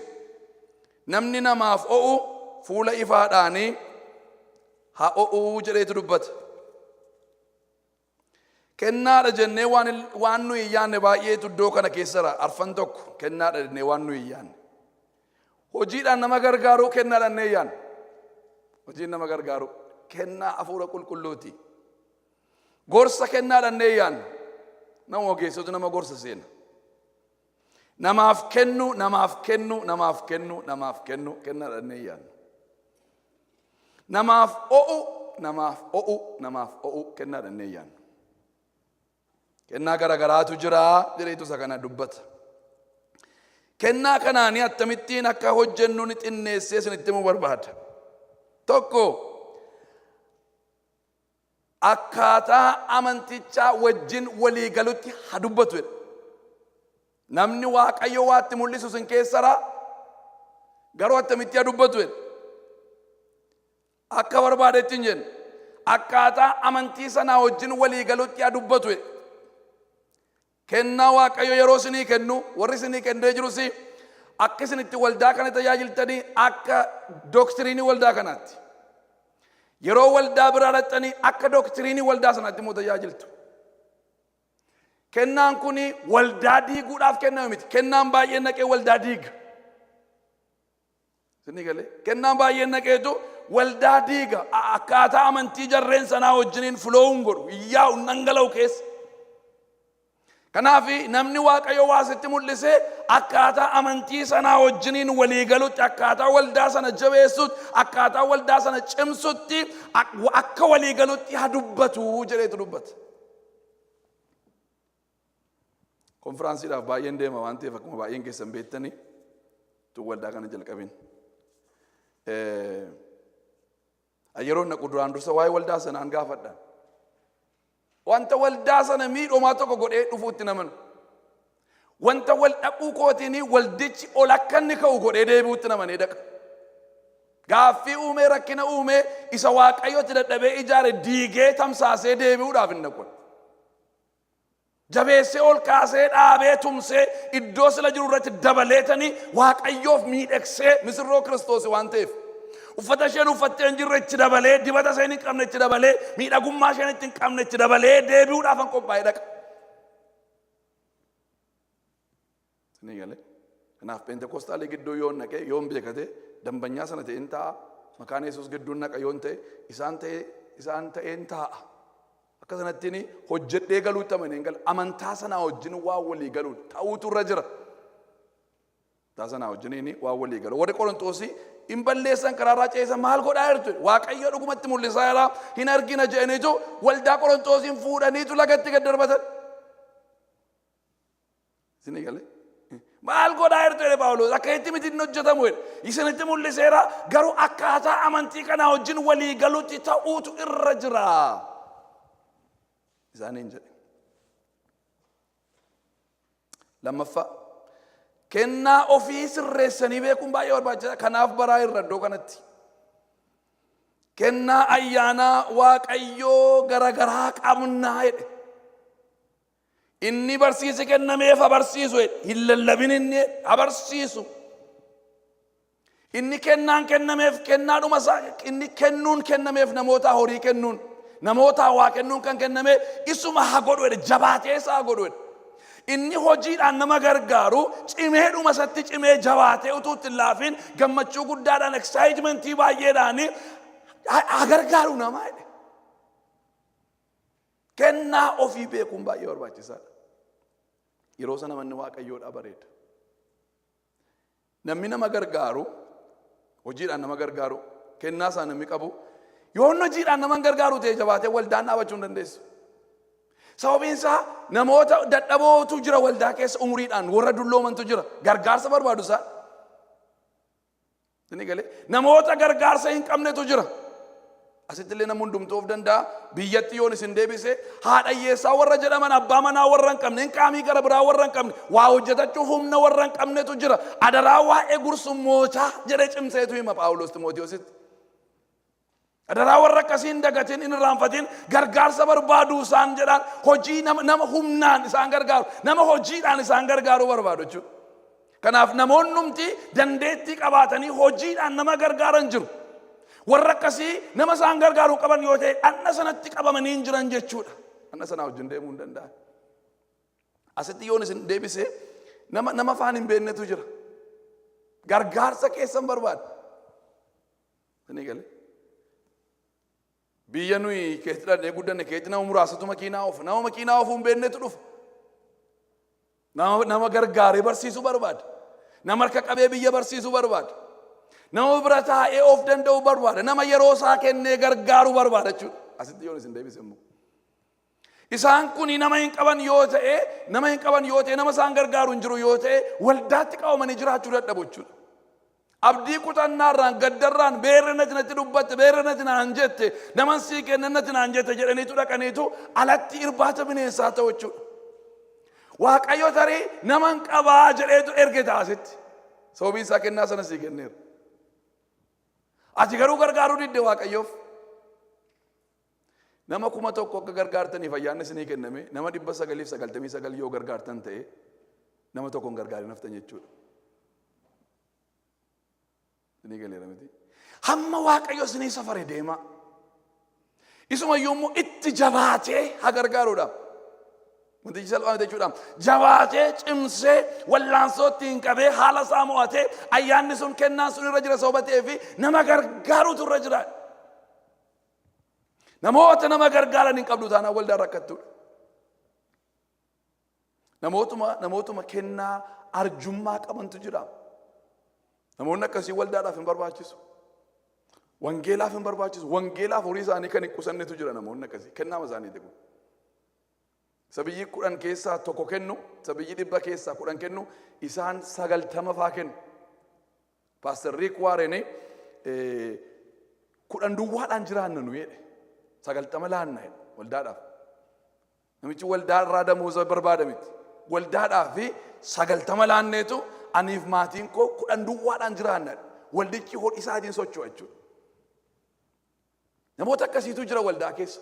Namni namaaf o'u fuula ifaadhaanii haa o'uu jedheetu dubbata. Kennaadha jennee waan nu hin yaanne baay'eetu iddoo kana keessara arfan tokko kennaadha jennee waan nu hin yaanne. Hojiidhaan nama gargaaruu kennaadha jennee yaanne. Hojiin nama gargaaru kennaa hafuura qulqulluuti. Gorsa kennaadha jennee yaanne. Nama ogeessotu nama gorsa seena. Namaaf kennu kennaadha jennee yaanne. Namaaf o'u kennaadha jennee yaanne. Kennaa garagaraatu jira jedheetu isa kana dubbata. Kennaa kanaanii akkamittiin akka hojjennu ni xinneessee isinitti himuu barbaada. Tokko akkaataa amantichaa wajjin walii galutti haa dubbatu. Namni Waaqayyo waatti mul'isu sin keessara garuu akkamitti haa dubbatu. Akka barbaadetti hin jenne akkaataa amantii sanaa wajjin walii galutti haa dubbatu. Kennaa Waaqayyo yeroo isinii kennu warri isinii kennee jirus akka isinitti waldaa kana tajaajiltanii akka doktiriinii waldaa kanaatti. Yeroo waldaa biraa dhaqxanii akka doktiriinii waldaa sanaatti immoo tajaajiltu. Kennaan kuni waldaa diiguudhaaf kenname miti. Kennaan baay'een naqee waldaa diiga. Isinii galee kennaan baay'een naqeetu waldaa diiga. Akkaataa amantii jarreen sanaa wajjiniin flow hin godhu. Iyyaa'u dhangala'u keessa. Kanaaf namni Waaqayyo waasitti mul'isee akkaataa amantii sanaa wajjiniin walii galutti akkaataa waldaa sana jabeessutti akkaataa waldaa sana cimsutti akka walii galutti haa dubbatu jedheetu dubbata. Konfiraansiidhaaf baay'een deema waan ta'eef akkuma baay'een keessan beektanii tu waldaa kana jalqabin. Yeroo naqu duraan dursa waa'ee waldaa sanaan gaafadha. Wanta waldaa sana miidhomaa tokko godhee dhufuutti namanu. Wanta wal dhaquu kootiin waldichi ol akka inni ka'u godhee deebi'utti namanee dhaqa. Gaaffii uumee rakkina uumee isa waaqayyooti dadhabee ijaare diigee tamsaasee deebi'uudhaaf hin dhaqu. Jabeessee ol kaasee dhaabee tumsee iddoo sila jiru irratti dabaleetanii waaqayyoof miidhagsee misirroo Kiristoos waan ta'eef uffata isheen uffattee hin jirre itti dabalee dibata isheen hin qabne itti dabalee miidhagummaa isheen itti hin qabne itti dabalee deebi'uudhaaf han qophaa'ee dhaqa. Ni galee kanaaf Pentekostaalii gidduu yoon naqee yoon beekate dambanyaa sana ta'een taa'a maqaan Yesuus gidduun naqa yoon ta'e isaan ta'een taa'a. Akka sanattiin hojjedhee galuutti amaneen gala amantaa sanaa wajjin waa walii galuun ta'uutu irra jira. Amantaa sanaa wajjiniin waa walii galu. Warri Qorontoosii hin balleessan karaarraa ceesa maal godhaa jirtu waaqayyo dhugumatti mul'isaa jira hin argina jedhaniitu waldaa Qorontoosiin fuudhaniitu lagatti gad darbatan. Isin galee maal godhaa jirtu jedhe Phaawulos akka itti miti hin hojjetamu jedhe isinitti mul'iseera garuu akkaataa amantii kanaa wajjin walii galuutti ta'uutu irra jira. Isaaniin jedhe lammaffaa kennaa ofii sirreessanii beekuun baay'ee barbaachisaadha. Kanaaf baraa irra iddoo kanatti kennaa ayyaanaa waaqayyoo garagaraa qabnaa jedhe. Inni barsiisi kennameef abarsiisu jedhe hin lallabin inni abarsiisu. Inni kennaan kennameef kennaadhuma isaa inni kennuun kennameef namoota horii kennuun namoota waa kennuun kan kenname isuma haa godhu jedhe jabaatee isaa haa godhu jedhe. Inni hojiidhaan nama gargaaru cimeedhuma isatti cimee jabaatee utuu itti hin laafin gammachuu guddaadhaan eksaayitimeentii baay'eedhaan haa gargaaru namaa jedhe. Kennaa ofii beekuun baay'ee barbaachisaadha. Yeroo sana manni waaqayyoodha bareeda. Namni nama gargaaru hojiidhaan nama gargaaru kennaa isaa namni qabu yoon hojiidhaan nama gargaaru ta'e jabaatee waldaan dhaabachuu hin dandeessu. Sababiin isaa namoota dadhabootu jira waldaa keessa umuriidhaan warra dulloomantu jira gargaarsa barbaadu isaa. Inni galee namoota gargaarsa hin qabnetu jira. Asitti illee namni hundumtuu of danda'a biyyatti yoon isin deebise haadha hiyyeessaa warra jedhaman abbaa manaa warra hin qabne qaamii gara biraa warra hin qabne waa hojjetachuuf humna warra hin qabnetu jira. Adaraa waa'ee gursummootaa jedhee cimseetu hima Phaawulos Timootewositti. Adaraa warra akkasiin dagatiin hin irraanfatiin gargaarsa barbaadu isaan jedhaan hojii nama humnaan isaan gargaaru nama hojiidhaan isaan gargaaru barbaadu jechuudha. Kanaaf namoonnumti dandeettii qabaatanii hojiidhaan nama gargaaran jiru. Warra akkasii nama isaan gargaaruu qaban yoo ta'e dhanna sanatti qabamanii hin jiran jechuudha. Dhanna sanaa wajjin deemuu hin danda'an. Asitti yoon isin deebisee nama afaan hin beeknetu jira. Gargaarsa keessan barbaada. Inni galee. Biyya nuyi keessatti dhadhee guddanne keessatti nama muraasatu makiinaa oofu. Nama makiinaa oofu hin beeknetu dhufa. Nama gargaaree barsiisuu barbaada. Nama harka qabee biyya barsiisuu barbaada. Nama bira taa'ee of danda'uu barbaada. Nama yeroo isaa kennee gargaaruu barbaada jechuudha. Asitti yoon isin deebise immoo. Isaan kuni nama hin qaban yoo ta'e nama isaan gargaaru hin jiru yoo ta'e waldaatti qabamanii jiraachuu dadhabu jechuudha. Abdii kutannaarraan gaddarraan beerri natti dubbatte beerri natti naan jette naman sii kenna natti naan jette jedhaniitu dhaqaniitu alatti irbaata bineensaa ta'u jechuudha. Waaqayyo tarii naman qabaa jedheetu erge taasitti. Sababiin isaa kennaa sana sii kenneera. Ati garuu gargaaruu didde waaqayyoof. Nama 1,000 akka gargaartaniif ayyaanni isinii kenname nama 999 yoo gargaartan ta'e nama tokko hin gargaarin haftan jechuudha. Isinii galeera miti. Hamma waaqayyo isinii safare deema. Isuma yommuu itti jabaatee haa gargaaruudhaaf. Wanti salphaa jechuudhaan jabaatee cimsee wallaansootti hin qabee haala isaa mo'atee ayyaanni sun kennaan sun irra jira sababa ta'eef nama gargaaruutu irra jira. Namoota nama gargaaran hin qabdu taanaan waldaan rakkattuudha. Namootuma kennaa arjummaa qabantu jira. Namoonni akkasii waldaadhaaf hin barbaachisu. Wangeelaaf hin barbaachisu. Wangeelaaf horii isaanii kan hin qusannetu jira namoonni akkasii kennaama isaanii ta'u. Sabiyyi 10 keessaa tokko kennu, sabiyyi 100 keessaa 10 kennu, isaan 90 faa kennu. Pastor Rick Warren 10 duwwaadhaan jiraanna nu jedhe. 90 laanna waldaadhaaf. Namichi waldaarraa damooza barbaada miti. Waldaadhaaf 90 laanneetu aniif maatiin koo 10 duwwaadhaan jiraanna. waldichi hol isaatiin socho'a jechuudha. Namoota akkasiitu jira waldaa keessa.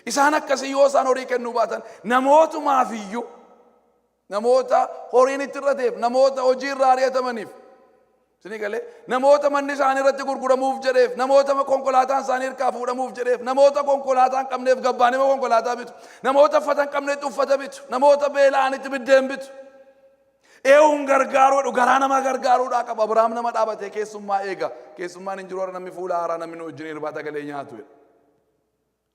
Isaan akkasii yoo isaan horii kennuu baatan namootumaaf iyyuu namoota horiin itti irra ta'eef namoota hojii irraa ari'atamaniif isin galee namoota manni isaanii irratti gurguramuuf jedheef namoota konkolaataan isaanii hirkaa fuudhamuuf jedheef namoota konkolaataan qabneef gabbaanima konkolaataa bitu namoota uffata qabneetti uffata bitu namoota beela'anitti biddeen bitu. Eewun gargaaruudhu garaa nama gargaaruudhaa qaba. Abrahaam nama dhaabatee keessummaa eega. Keessummaan hin jiru warra namni fuula haaraa namni nu wajjin irbaata galee nyaatu.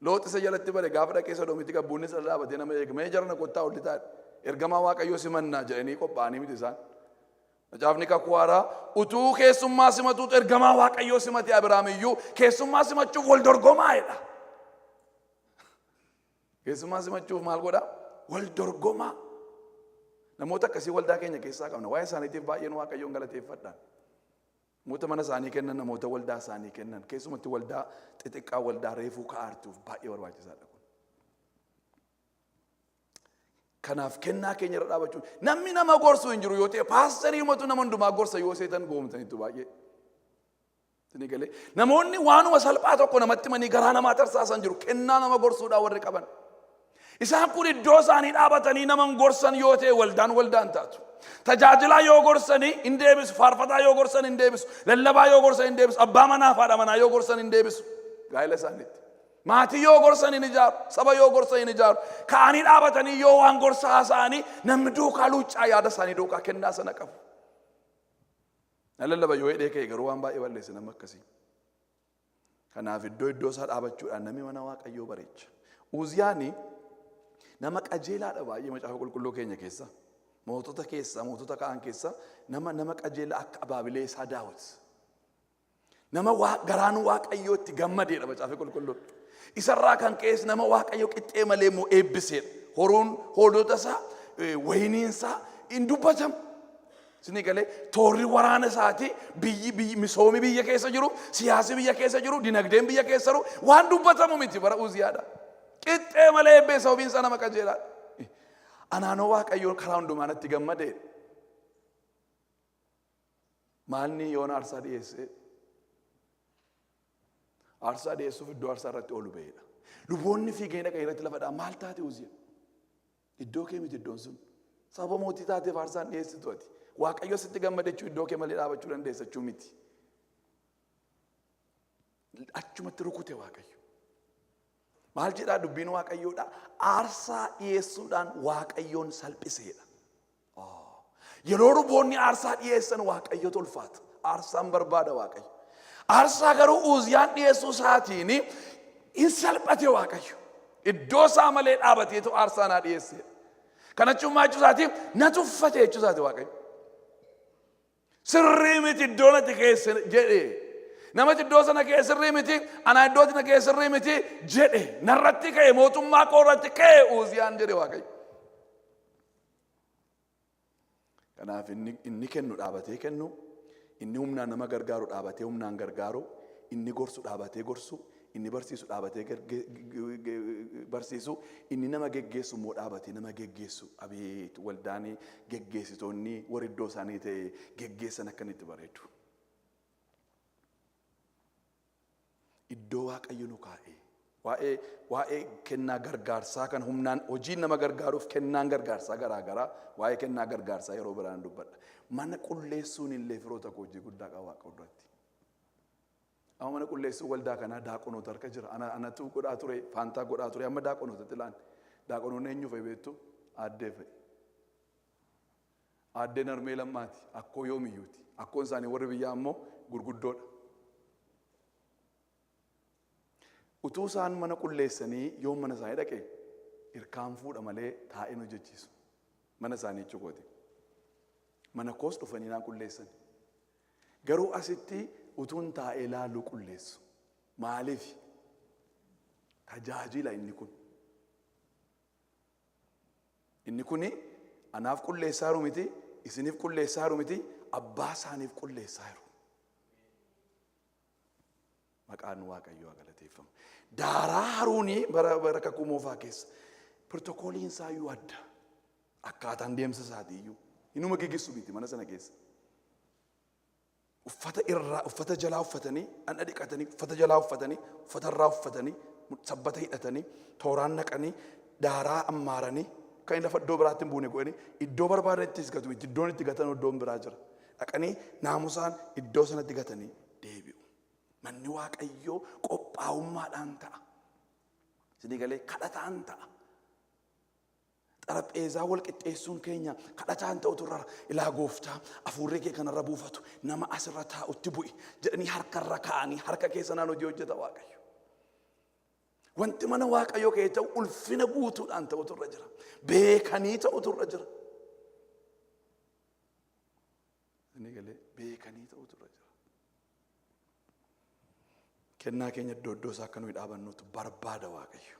Loot isa jalatti bale gaafa dhaqee Sodoomitti gabbuunni isa dhaabatee nama eega. Mee jarana kottaa olli taa'e. Ergamaa Waaqayyoo simannaa jedhanii qophaa'anii miti isaan. Macaafni kakuu haaraa utuu keessummaa simatuutu ergamaa Waaqayyoo simate Abrahaam iyyuu keessummaa simachuuf wal dorgomaa'edha. Keessummaa simachuuf maal godhaa? Wal dorgomaa. Namoota akkasii waldaa keenya keessaa qabna. Waa'ee isaaniitiif baay'een Waaqayyoon galateeffadhaan. Namoota mana isaanii kennan, namoota waldaa isaanii kennan. Keessumatti waldaa xixiqqaa waldaa reefuu ka'aartuuf baay'ee barbaachisaadha kun. Kanaaf kennaa keenya irra dhaabachuun namni nama gorsu hin jiru yoo ta'e paasterii himatu nama hundumaa gorsa yoo seetan goomtanitu baay'ee. Namoonni waanuma salphaa tokko namatti manii garaa namaa tarsaasan jiru. Kennaa nama gorsuudhaan warri qaban. Isaan kun iddoo isaanii dhaabatanii naman gorsan yoo ta'e waldaan taatu. Tajaajilaa yoo gorsanii hin deebisu. Faarfataa yoo gorsan hin deebisu. Lallabaa yoo gorsan hin deebisu. Abbaa manaa fi haadha manaa yoo gorsan hin deebisu. Gaa'ela isaaniitti. Maatii yoo gorsan hin ijaaru. Saba yoo gorsan hin ijaaru. Ka'anii dhaabatanii yoo waan gorsa haasa'anii namni duukaa luuccaa yaada isaanii duukaa kennaa sana qabu. Lallaba yoo hidhee ka'e garuu waan baay'ee balleesse nama akkasii. Kanaaf iddoo isaa dhaabachuudhaan namni mana Waaqayyoo bareecha. Uziyaanii nama qajeelaadha baay'ee macaafa qulqulluu keenya keessa. Mootota keessa, mootota ka'an keessa nama qajeelaa akka abaabilee isaa Daawit. Nama garaan Waaqayyootti gammadeedha macaafa qulqulluun. Isarraa kan keessa nama Waaqayyoo qixxee malee immoo eebbiseedha. Hoolota isaa, wayiniin isaa hin dubbatamu. Isin galee toorri waraana isaati misoomi biyya keessa jiru, siyaasi biyya keessa jiru, dinagdeen biyya keessa jiru waan dubbatamu miti bara Uziyaadha. Qixxee malee eebbeessa ofiinsa nama qajeelaadha. Anaanoo Waaqayyoon karaa hundumaanatti gammadee. Maalni yoon aarsaa dhiyeessee? Aarsaa dhiyeessuuf iddoo aarsaa irratti oolu ba'eedha. Luboonni fiiganii dhaqanii irratti lafadhaa maal taate Uziyaa? Iddoo kee miti iddoon sun. Sababa mootii taateef aarsaan dhiyeessitu ati. Waaqayyo sitti gammadechuu iddoo kee malee dhaabachuu dandeessachuu miti. Achumatti rukute Waaqayyo. Maal jedhaa dubbiin Waaqayyoodha? Aarsaa dhiyeessuudhaan Waaqayyoon salphiseedha. Yeroo luboonni aarsaa dhiyeessan Waaqayyotu ulfaata. Aarsaan barbaada Waaqayyo. Aarsaa garuu Uziyaan dhiyeessuu isaatiin hin salphate Waaqayyo. Iddoo isaa malee dhaabateetu aarsaa naa dhiyeesseedha. Kana cummaa jechuu isaatiif na tuffate jechuu isaati Waaqayyo. Sirrii miti iddoo natti keessa jedhee. Namatti iddoo sana keessa sirrii miti, ana iddoo sana keessa sirrii miti jedhe. Narratti ka'e mootummaa koo irratti ka'e Uziyaan jedhe Waaqayyo. Kanaaf inni kennu dhaabatee kennu, inni humnaan nama gargaaru dhaabatee humnaan gargaaru, inni gorsu dhaabatee gorsu, inni barsiisu dhaabatee barsiisu, inni nama geggeessu immoo dhaabatee nama geggeessu. Abeet waldaanii geggeessitoonni warri iddoo isaanii ta'e geggeessan akkanitti bareedu. Iddoo Waaqayyo nu kaa'e. Waa'ee kennaa gargaarsaa kan humnaan hojiin nama gargaaruuf kennaan gargaarsaa garaagaraa waa'ee kennaa gargaarsaa yeroo biraan dubbadha. Mana qulleessuun illee firoota koo hojii guddaa qaba Waaqa duratti. Amma mana qulleessuu waldaa kanaa daaqonoota harka jira. Anatu godhaa ture, faantaa godhaa ture. Amma daaqonootatti laan. Daaqonoonni eenyu fa'i beektu? Aaddee fa'i. Aaddeen harmee lammaati. Akkoo yoomiyyuuti. Akkoon isaanii warri biyyaa immoo gurguddoodha. Utuu isaan mana qulleessanii yoo mana isaanii dhaqe hirkaan fuudha malee taa'een hojjechiisu. Mana isaanii jechuudha. Mana koos dhufanii naan qulleessan. Garuu asitti utuun taa'ee laaluu qulleessu. Maaliif? Tajaajila inni kun. Inni kuni anaaf qulleessaa jiru miti, isiniif qulleessaa jiru miti, abbaa isaaniif qulleessaa jiru. Maqaan Waaqayyoo galateeffamu. Daaraa Haruunii bara kakuu moofaa keessa pirootokooliin isaa iyyuu adda. Akkaataan deemsa isaatii iyyuu. Inuma geggeessu miti mana sana keessa. uffata jalaa uffatanii anna dhiqatanii uffata jalaa uffatanii uffata irraa uffatanii sabbata hidhatanii tooraan naqanii daaraa ammaaranii kan inni lafa iddoo biraatti hin buune godhanii iddoo barbaadattis gatu iddoon itti gatan iddoon biraa jira dhaqanii naamusaan iddoo sanatti gatanii deebi'u. Manni Waaqayyoo qophaa'ummaadhaan ta'a. Isinii galee kadhataan ta'a. Xarapheezaa wal qixxeessuun keenya kadhataan ta'utu irra ilaa gooftaa hafuurri kee kanarra buufatu nama asirra taa'utti bu'i jedhanii harkarra kaa'anii harka keessanaan hojii hojjeta Waaqayyo. Wanti mana Waaqayyoo kee ta'u ulfina guutuudhaan ta'utu irra jira. Beekanii ta'utu irra jira. Isinii galee beekanii ta'utu irra jira. Kennaa keenya iddoo isaa akka nuyi dhaabannuutu barbaada Waaqayyo.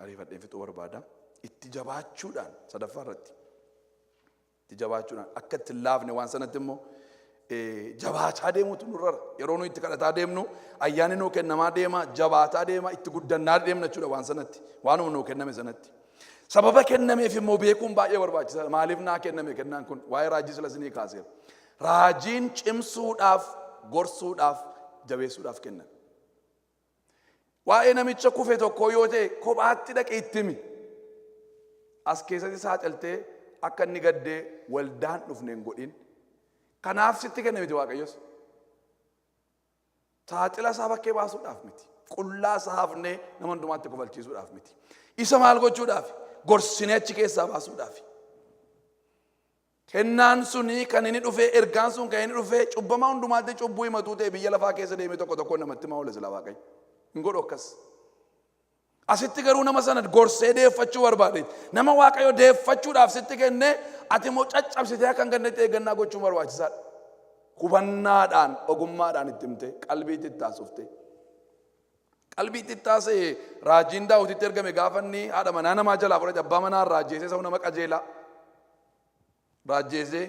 Ariifadheen fixuu barbaada. Itti jabaachuudhaan sadaffaa irratti itti jabaachuudhaan akka itti laafne waan sanatti immoo jabaataa deemuutu nurra yeroo nuyi itti kadhataa deemnu ayyaanni nuu kennamaa deema jabaataa deema itti guddannaa deemna jechuudha waan sanatti waanuma nuu kenname sanatti. Sababa kennameef immoo beekuun baay'ee barbaachisaadha. Maaliif naa kenname kennaan kun waa'ee raajii sila isinii kaaseera. Raajiin cimsuudhaaf gorsuudhaaf jabeessuudhaaf kennan. Waa'ee namicha kufe tokko yoo ta'e kophaatti dhaqee itti himi. As keessatti saaxiltee akka inni gaddee waldaan dhufne hin godhin. Kanaaf sitti kenne miti Waaqayyos. Saaxila isaa bakkee baasuudhaaf miti. Qullaa isaa hafnee nama hundumaatti kofalchiisuudhaaf miti. Isa maal gochuudhaaf? Gorsinee achi keessaa baasuudhaaf. Kennaan suni kan inni dhufee ergaan sun kan inni dhufee cubbamaa hundumaatti cubbuu himatuu ta'e biyya lafaa keessa deemee tokko tokko namatti hima oole sila Waaqayyo. Hin godhu akkas. Asitti garuu nama sana gorsee deeffachuu barbaade. Nama Waaqayyo deeffachuudhaaf sitti kennee ati immoo caccabsitee akka hin gannetti eeggannaa gochuun barbaachisaadha. Hubannaadhaan ogummaadhaan itti himtee qalbii xittaasuftee. Qalbii xittaasee raajiin Daawititti ergame gaafa inni haadha manaa namaa jalaa fudhate abbaa manaa raajjeesee isa nama qajeelaa. Raajjeesee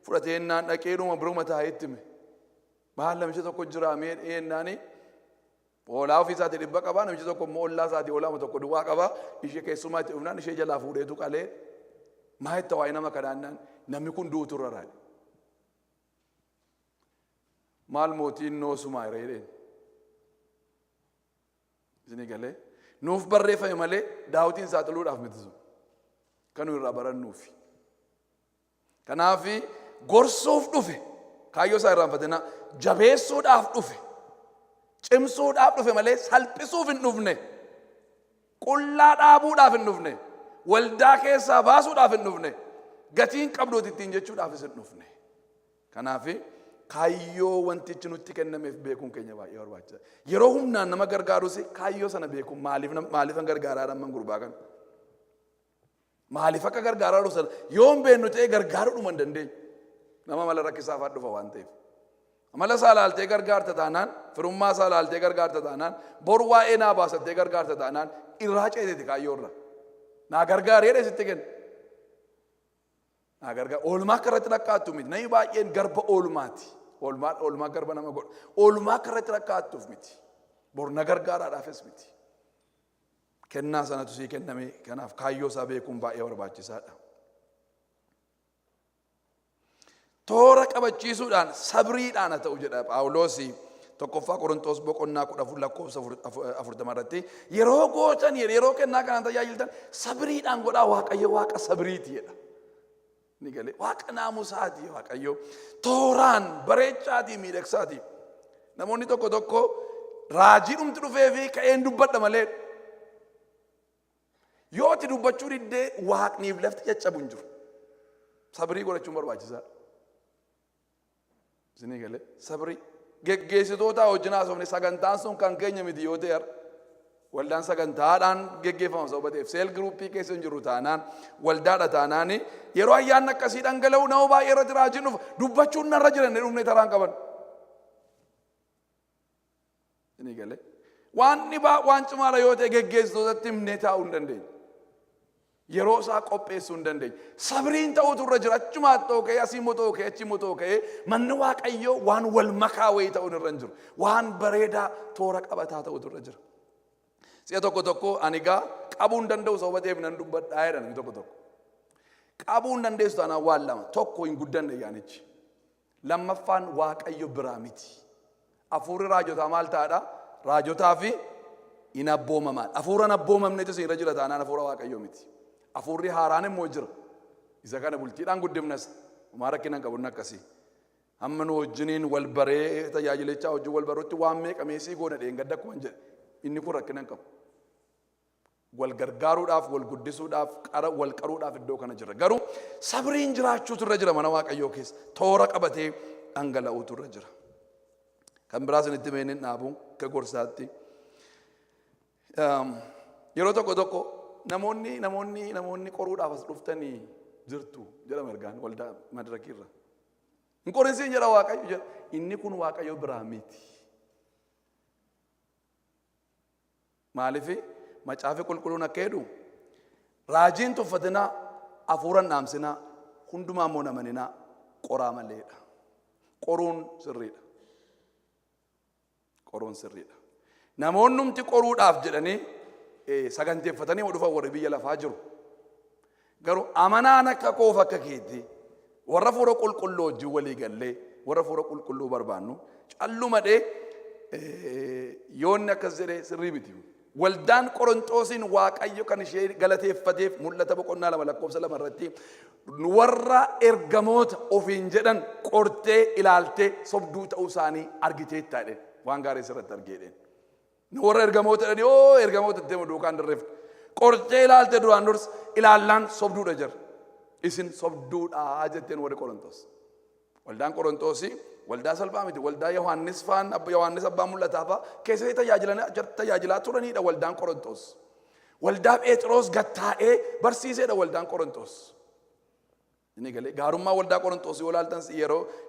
fudhatee innaan dhaqee dhuma biruma taa'ee itti hime. Maal namicha tokko jira mee ennaanii Oolaa ofii isaatii dhibba qabaa namichi tokko immoo ollaa isaatii oolaama tokko duwwaa qabaa ishee keessumaa itti dhufnaan ishee jalaa fuudheetu qalee maa itti waa'ee nama kanaannaan namni kun duutu irra raadhe. Maal mootiin noosumaa reedheen. Isinii galee nuuf barreeffame malee Daawitiin saaxiluudhaaf miti sun. Kan irraa barannuufi. Kanaaf gorsuuf dhufe kaayyoo isaa irraanfatinaa jabeessuudhaaf dhufe. Cimsuudhaaf dhufe malee salphisuuf hin dhufne. Qullaa dhaabuudhaaf hin dhufne. Waldaa keessaa baasuudhaaf hin dhufne. Gatiin qabdooti ittiin jechuudhaafis hin dhufne. Kanaaf kaayyoo wantichi nutti kennameef beekuun keenya baay'ee barbaachisaadha. Yeroo humnaan nama gargaarus kaayyoo sana beekuun maaliif gargaaraa dhamman gurbaa kana? Maaliif akka gargaaraa sana yoo hin beeknu ta'e gargaaruudhuma hin dandeenyu. Nama mala rakkisaaf dhufa waan ta'eef. Amala isaa ilaaltee gargaarta taanaan firummaa isaa ilaaltee gargaarta taanaan bor waa'ee naa baasattee gargaarta taanaan irraa ceeteeti kaayyoorra. Naa gargaaree dheesitti kenna. Naa gargaar oolmaa akka irratti rakkaattu miti. Namni baay'een garba oolmaati. Oolmaa garba nama godha. Oolmaa akka irratti rakkaattuuf miti. Bor na gargaaraadhaafis miti. Kennaa sanatu sii kenname kanaaf kaayyoo isaa beekuun baay'ee barbaachisaadha. Toora qabachiisuudhaan sabriidhaan haa ta'u jedha Phaawulos tokkoffaa Qorontos boqonnaa 10 lakkoofsa 40 irratti yeroo gootan yeroo kennaa kanaan tajaajiltan sabriidhaan godhaa Waaqayyo Waaqa sabriiti jedha. Ni galee Waaqa naamusaati Waaqayyo tooraan bareechaati miidhagsaati. Namoonni tokko raajii dhumti dhufee fi ka'een dubbadha malee yoo ati dubbachuu diddee Waaqniif lafti caccabu hin jiru. Sabrii godhachuun barbaachisaadha. Isinii galee sabrii geggeessitoota wajjin haasofne sagantaan sun kan keenya miti yoo ta'e waldaan sagantaadhaan geggeeffama sababa ta'eef seel giruuppii keessa hin jiru taanaan waldaadha taanaan yeroo ayyaanni akkasii dhangala'u nama baay'ee irratti raajiin dhufa dubbachuun narra jiran dhufne taraan qaban. Isinii galee waan cimaadha yoo ta'e geggeessitootatti himnee taa'uu hin dandeenye. Yeroo isaa qopheessuu hin dandeenye. Sabriin ta'utu irra jira. Achumaa ta'uu ka'ee asii immoo ta'uu ka'ee achi immoo ta'uu ka'ee manni Waaqayyoo waan wal makaa wayii ta'uun irra hin jiru. Waan bareedaa toora qabataa ta'utu irra jira. Si'a tokko ani gaa qabuu hin danda'u sababa ta'eef nan dubbadhaa jedhan tokko. Qabuu hin dandeessu taanaan waan lama tokko hin guddanne ayyaanichi. lammaffaan waaqayyo biraa miti. Hafuurri raajotaa maal ta'adha? Raajotaa fi hin abboomamaan. Hafuura hin abboomamnetu irra jira taanaan hafuura waaqayyo miti. Hafuurri haaraan immoo jira. Isa kana bultiidhaan guddifnas homaa rakkinaan qabuun akkasii. Amma nu wajjiniin wal baree tajaajilechaa wajjin wal baruutti waan meeqameesii goona dheengadda akkuma jedhe inni kun rakkinaan qabu. Wal gargaaruudhaaf, wal guddisuudhaaf, wal qaruudhaaf iddoo kana jira. Garuu sabriin jiraachuutu irra jira mana waaqayyoo keessa. Toora qabatee dhangala'uutu irra jira. Kan biraa isinitti meenin dhaabu akka gorsaatti. Yeroo tokko tokko namoonni qoruudhaaf as dhuftanii jirtu jedhama ergaan waldaa madirakiirra. Hin qorinsiin jedha waaqayyo jedha. Inni kun waaqayyo biraa miti. Maaliif macaafi qulqulluun akka jedhu raajiin tuffatinaa hafuuran dhaamsinaa hundumaa immoo namaninaa qoraa maleedha. Qoruun sirriidha. Qoruun sirriidha. Namoonnumti qoruudhaaf jedhanii saganteeffatanii dhufan warri biyya lafaa jiru. Garuu amanaan akka koof akka keetti warra fuura qulqulluu wajjin walii gallee warra fuura qulqulluu barbaannu callumadhee yoonni akkas jedhee sirrii miti. Waldaan Qorontoosiin waaqayyo kan ishee galateeffateef mul'ata boqonnaa 2:2 irratti warra ergamoota ofiin jedhan qortee ilaaltee sobduu ta'uu isaanii argiteetta jedhe waan gaarii sirratti argeedheen. Warra ergamoota jedhanii ergamoota itti duukaan dirreeffa. Qortee ilaalte duraan dursa ilaallaan sobduudha jira. Isin sobduudhaa jetteen warri Qorontoos. Waldaan Qorontoosi waldaa salphaa miti. Waldaa Yohaannis abbaa mul'ataa fa'a keessatti tajaajilaa turanidha waldaan Qorontoos. Waldaa Phexros gattaa'ee barsiiseedha waldaan Qorontoos. Inni galee gaarummaa waldaa Qorontoos yoo ilaaltan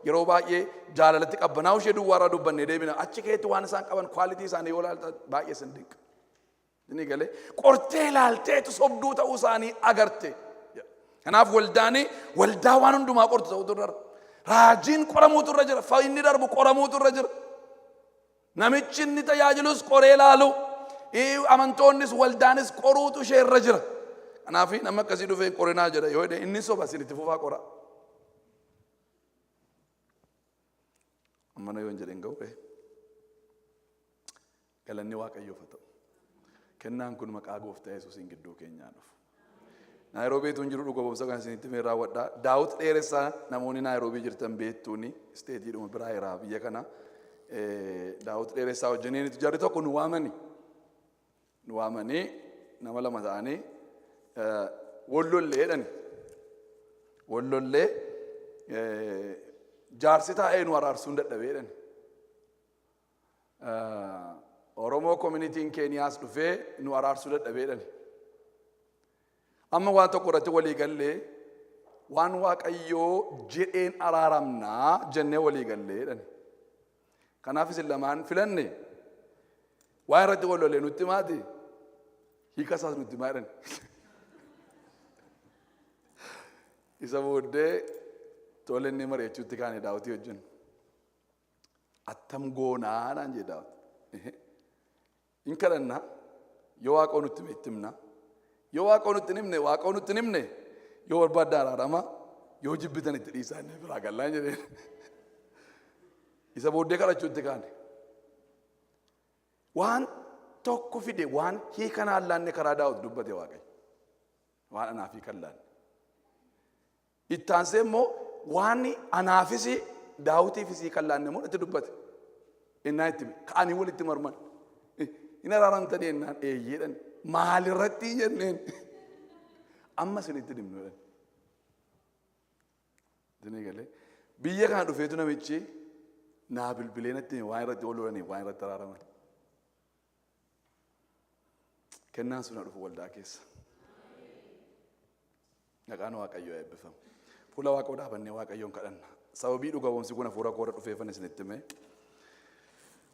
yeroo baay'ee jaalalatti qabbanaa'u ishee duwwaarraa dubbannee deebina. Achi keetti waan isaan qaban kwaalitii isaanii yoo ilaaltan baay'ee sin dinqa. Inni galee qortee ilaalteetu sobduu ta'uu isaanii agarte. Kanaaf waldaa waan hundumaa qortu ta'utu irra. Raajiin qoramuutu irra jira. Inni darbu qoramuutu irra jira. Namichi inni tajaajilus qoree ilaalu. Amantoonnis waldaanis qoruutu ishee irra jira. Kanaaf nama akkasii dhufee qorinaa jedha yoo inni soba isinitti fufaa qora. Ammana yoo hin jedhin ga'u galanni waaqayyoof haa ta'u. Kennaan kun maqaa gooftaa Yesuusiin gidduu keenyaa dhufu. Naayiroobiitu jiru dhuga boomsa kan isinitti mee raawwadhaa. Daawit dheeressaa namoonni Naayiroobii jirtan beektuuni isteetiidhuma biraa jiraa biyya kana. Daawit dheeressaa wajjiniin jarri tokko nu waamanii nama lama ta'anii wallollee jedhani. Wallollee jaarsi taa'ee nu araarsuu hin dadhabee jedhani. Oromoo koominitiin Keeniyaas dhufee nu araarsuu dadhabee jedhani. Amma waan tokko irratti walii gallee waan waaqayyoo jedheen araaramnaa jennee walii gallee jedhani. Kanaaf isin lamaan filanne waan irratti wal lolee nutti maati hiika isaas nutti maa jedhani. Isa booddee tole inni mari'achuutti kaane Daawitii wajjin. Attam goonaa naan jee Daawit. In kadhannaa yoo waaqoo nutti himna. Yoo waaqoo nutti himne yoo barbaadda araarama yoo jibbitan itti dhiisaa inni biraa gallaan jedheen. Isa booddee kadhachuutti kaane. Waan tokko fide waan hiikan haallaanne karaa Daawit dubbate waaqayyo. Waan anaaf hiikan laanne. Ittaansee immoo waan anaafis Daawitiifis hiikan laanne immoo itti dubbate. Innaan itti ka'anii walitti marman. Inni araaramtanii ennaan eeyyeedhan. Maalirratti jenneen amma isinitti dhimnu jedhan. Isinii galee biyya kana dhufeetu namichi naa bilbilee natti waan irratti wal lolanii waan irratti araaraman. Kennaan sun dhufu waldaa keessa. Maqaan waaqayyoo eebbifamu. Fuula Waaqoo dhaabannee waaqayyoon kadhanna. Sababii dhuga boomsi kun hafuura koora dhufeeffan isinitti himee.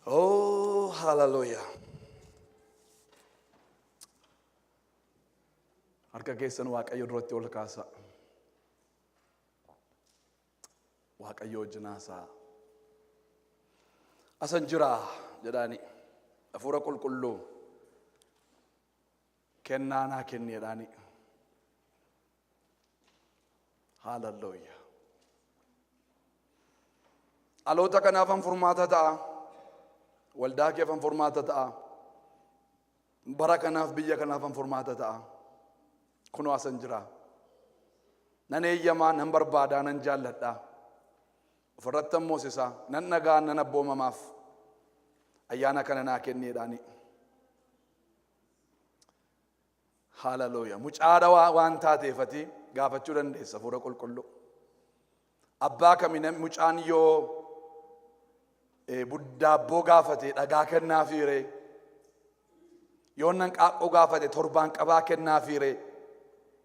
Oh, hallelujah. Harka keessan waaqayyo duratti ol kaasa. Waaqayyo wajjin haasaa. Asan jira jedhaani hafuura qulqulluu kennaa naa kenni jedhaani. Hallelujah. Aloota kanaafan furmaata ta'a. Waldaa keefan furmaata ta'a. Bara kanaaf biyya kanaafan furmaata ta'a. Kunoo asan jira. Nan eeyyamaa nan barbaadaa nan jaalladhaa. Ofirrattan moosisaa nan nagaa nan abboomamaaf. Ayyaana kana naa kenneedhaani. Hallelujah. Mucaadha waan taateefati gaafachuu dandeessa Hafuura Qulqulluu. Abbaa kamiin mucaan yoo buddaabboo gaafate dhagaa kennaafiire, yoo nan qaaqqoo gaafate torbaan qabaa kennaafiire,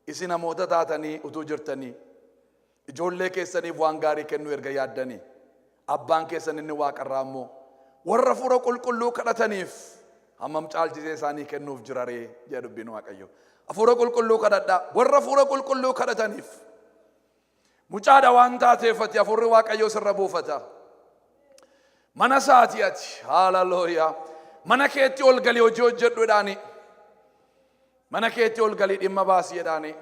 isin namoota taatanii utuu jirtanii ijoollee keessaniif waan gaarii kennuu erga yaaddanii, abbaan keessan inni waaqarraa immoo warra Hafuura Qulqulluu kadhataniif hammam caalchisee isaanii kennuuf jiraree jedha dubbiin Waaqayyo. Hafuura Qulqulluu kadhadhaa warra Hafuura Qulqulluu kadhataniif. Mucaadha waan taateefati Hafuurri Waaqayyo sirra buufata. Mana isaati ati. Hallelujah. Mana keetti ol galii hojii hojjedhu jedhaani. Mana keetti ol galii dhimma baasii jedhaani.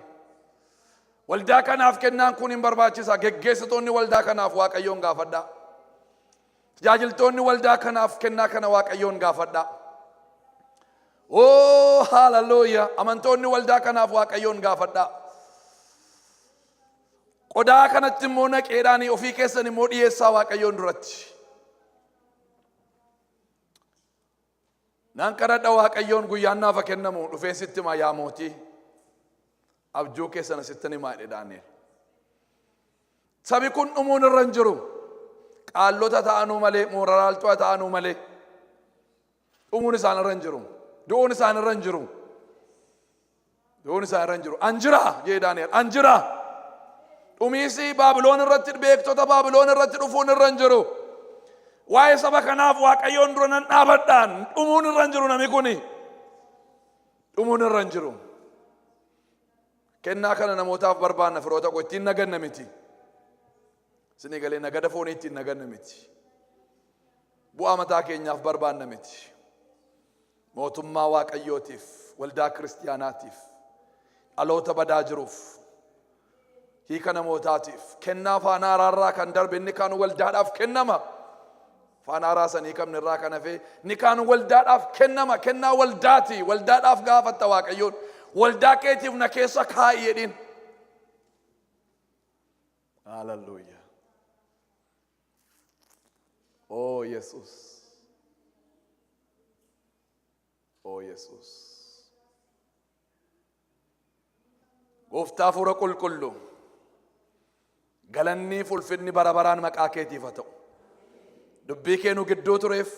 Waldaa kanaaf kennaan kun hin barbaachisa. Geggeessitoonni waldaa kanaaf Waaqayyoon gaafadhaa. Tajaajiltoonni waldaa kanaaf kennaa kana Waaqayyoon gaafadhaa. Oh, hallelujah. Amantoonni waldaa kanaaf Waaqayyoon gaafadhaa. Qodaa kanatti immoo naqeedhaanii ofii keessan immoo dhiyeessaa Waaqayyoon duratti. Nan kadhadha Waaqayyoon guyyaan naaf kennamu dhufee sitti himaa yaa mootii. Abjuu keessan sitti himaa jedhe Daani'el. Sabi kun dhumuun irra hin jiru. Qaallota ta'anuu malee, mooraaltota ta'anuu malee. Dhumuun isaan irra hin jiru. Du'uun isaan irra hin jiru. Du'uun isaan irra hin jiru. Anjira jedhe Daani'el. Anjira. Dhumiisi Baabiloon irratti beektota Baabiloon irratti dhufuun irra hin jiru. Waa'ee saba kanaaf Waaqayyoon dura nan dhaabadhaan dhumuun irra hin jiru nami kuni. Dhumuun irra hin jiru. Kennaa kana namootaaf barbaanna firoota koo ittiin naganna miti. Isinii galee nagada foonii ittiin naganna miti. Bu'aa mataa keenyaaf barbaanna miti. Mootummaa Waaqayyootiif, waldaa kiristiyaanaatiif, dhaloota badaa jiruuf, hiika namootaatiif, kennaa faana araarraa kan darbe inni kaan waldaadhaaf kennama. Faana araa sanii kamni irraa kan hafe inni kaan waldaadhaaf kennama. Kennaa waldaati. Waldaadhaaf gaafatta Waaqayyoon. Waldaa keetiif na keessa kaa'i jedhin. Hallelujah. Oh Jesus. Oh Jesus. Gooftaa Hafuura Qulqulluu. Galanni ulfinni bara baraan maqaa keetiif haa ta'u. Dubbii kee nu gidduu tureef,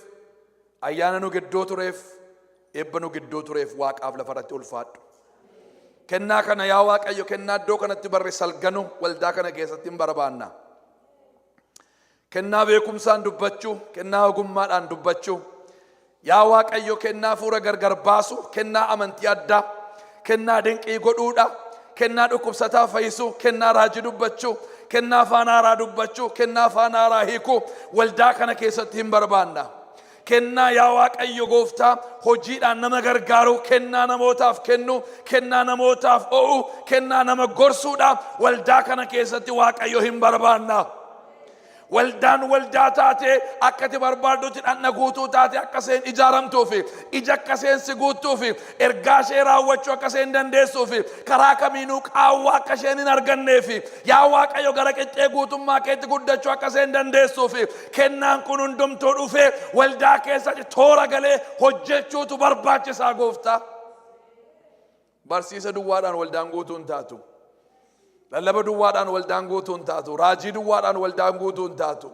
ayyaana nu gidduu tureef, eebba nu gidduu tureef Waaqaaf lafarratti ulfaadhu. Kennaa kana yaa Waaqayyo kennaa iddoo kanatti barre salganu waldaa kana keessatti hin barbaanna. Kennaa beekumsaan dubbachuu, kennaa ogummaadhaan dubbachuu. Yaa Waaqayyo kennaa hafuura gargar baasu, kennaa amantii addaa, kennaa dinqii godhuudha, kennaa dhukkubsataa fayyisuu, kennaa raajii dubbachuu, kennaa afaan haaraa dubbachuu, kennaa afaan haaraa hiikuu waldaa kana keessatti hin barbaanna. Kennaa yaa Waaqayyo gooftaa hojiidhaan nama gargaaru, kennaa namootaaf kennu, kennaa namootaaf o'u, kennaa nama gorsuudhaaf waldaa kana keessatti Waaqayyo hin barbaanna. Waldaan waldaa taate akkati barbaadutti dhanna guutuu taate akkaseen ijaaramtuufi ija akkaseen si guutuufi ergaa ishee raawwachuu akkaseen dandeessuufi karaa kamiinuu qaawwaa akkaseen hin arganneefi yaa Waaqayyo gara qixxee guutummaa keetti guddachuu akkaseen dandeessuufi kennaan kun hundumtuu dhufee waldaa keessatti toora galee hojjechuutu barbaachisaa gooftaa. Barsiisa duwwaadhaan waldaan guutuun taatu. Lallaba duwwaadhaan waldaan guutuun taatu. Raajii duwwaadhaan waldaan guutuun taatu.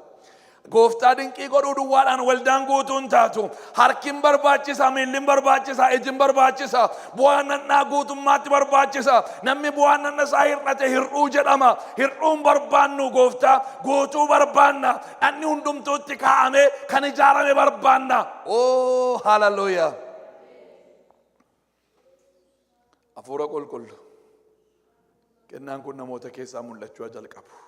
Gooftaa dinqii godhuu duwwaadhaan waldaan guutuun taatu. Harkin barbaachisa, miilin barbaachisa, ijin barbaachisa. Bu'aan nannaa guutummaatti barbaachisa. Namni bu'aan nanna isaa hir'ate hir'uu jedhama. Hir'uun barbaannu gooftaa guutuu barbaanna. Dhanni hundumtuutti kaa'ame kan ijaarame barbaanna. Oh, hallelujah. Hafuura Qulqulluu. Kennaan kun namoota keessaa mul'achuu jalqabu.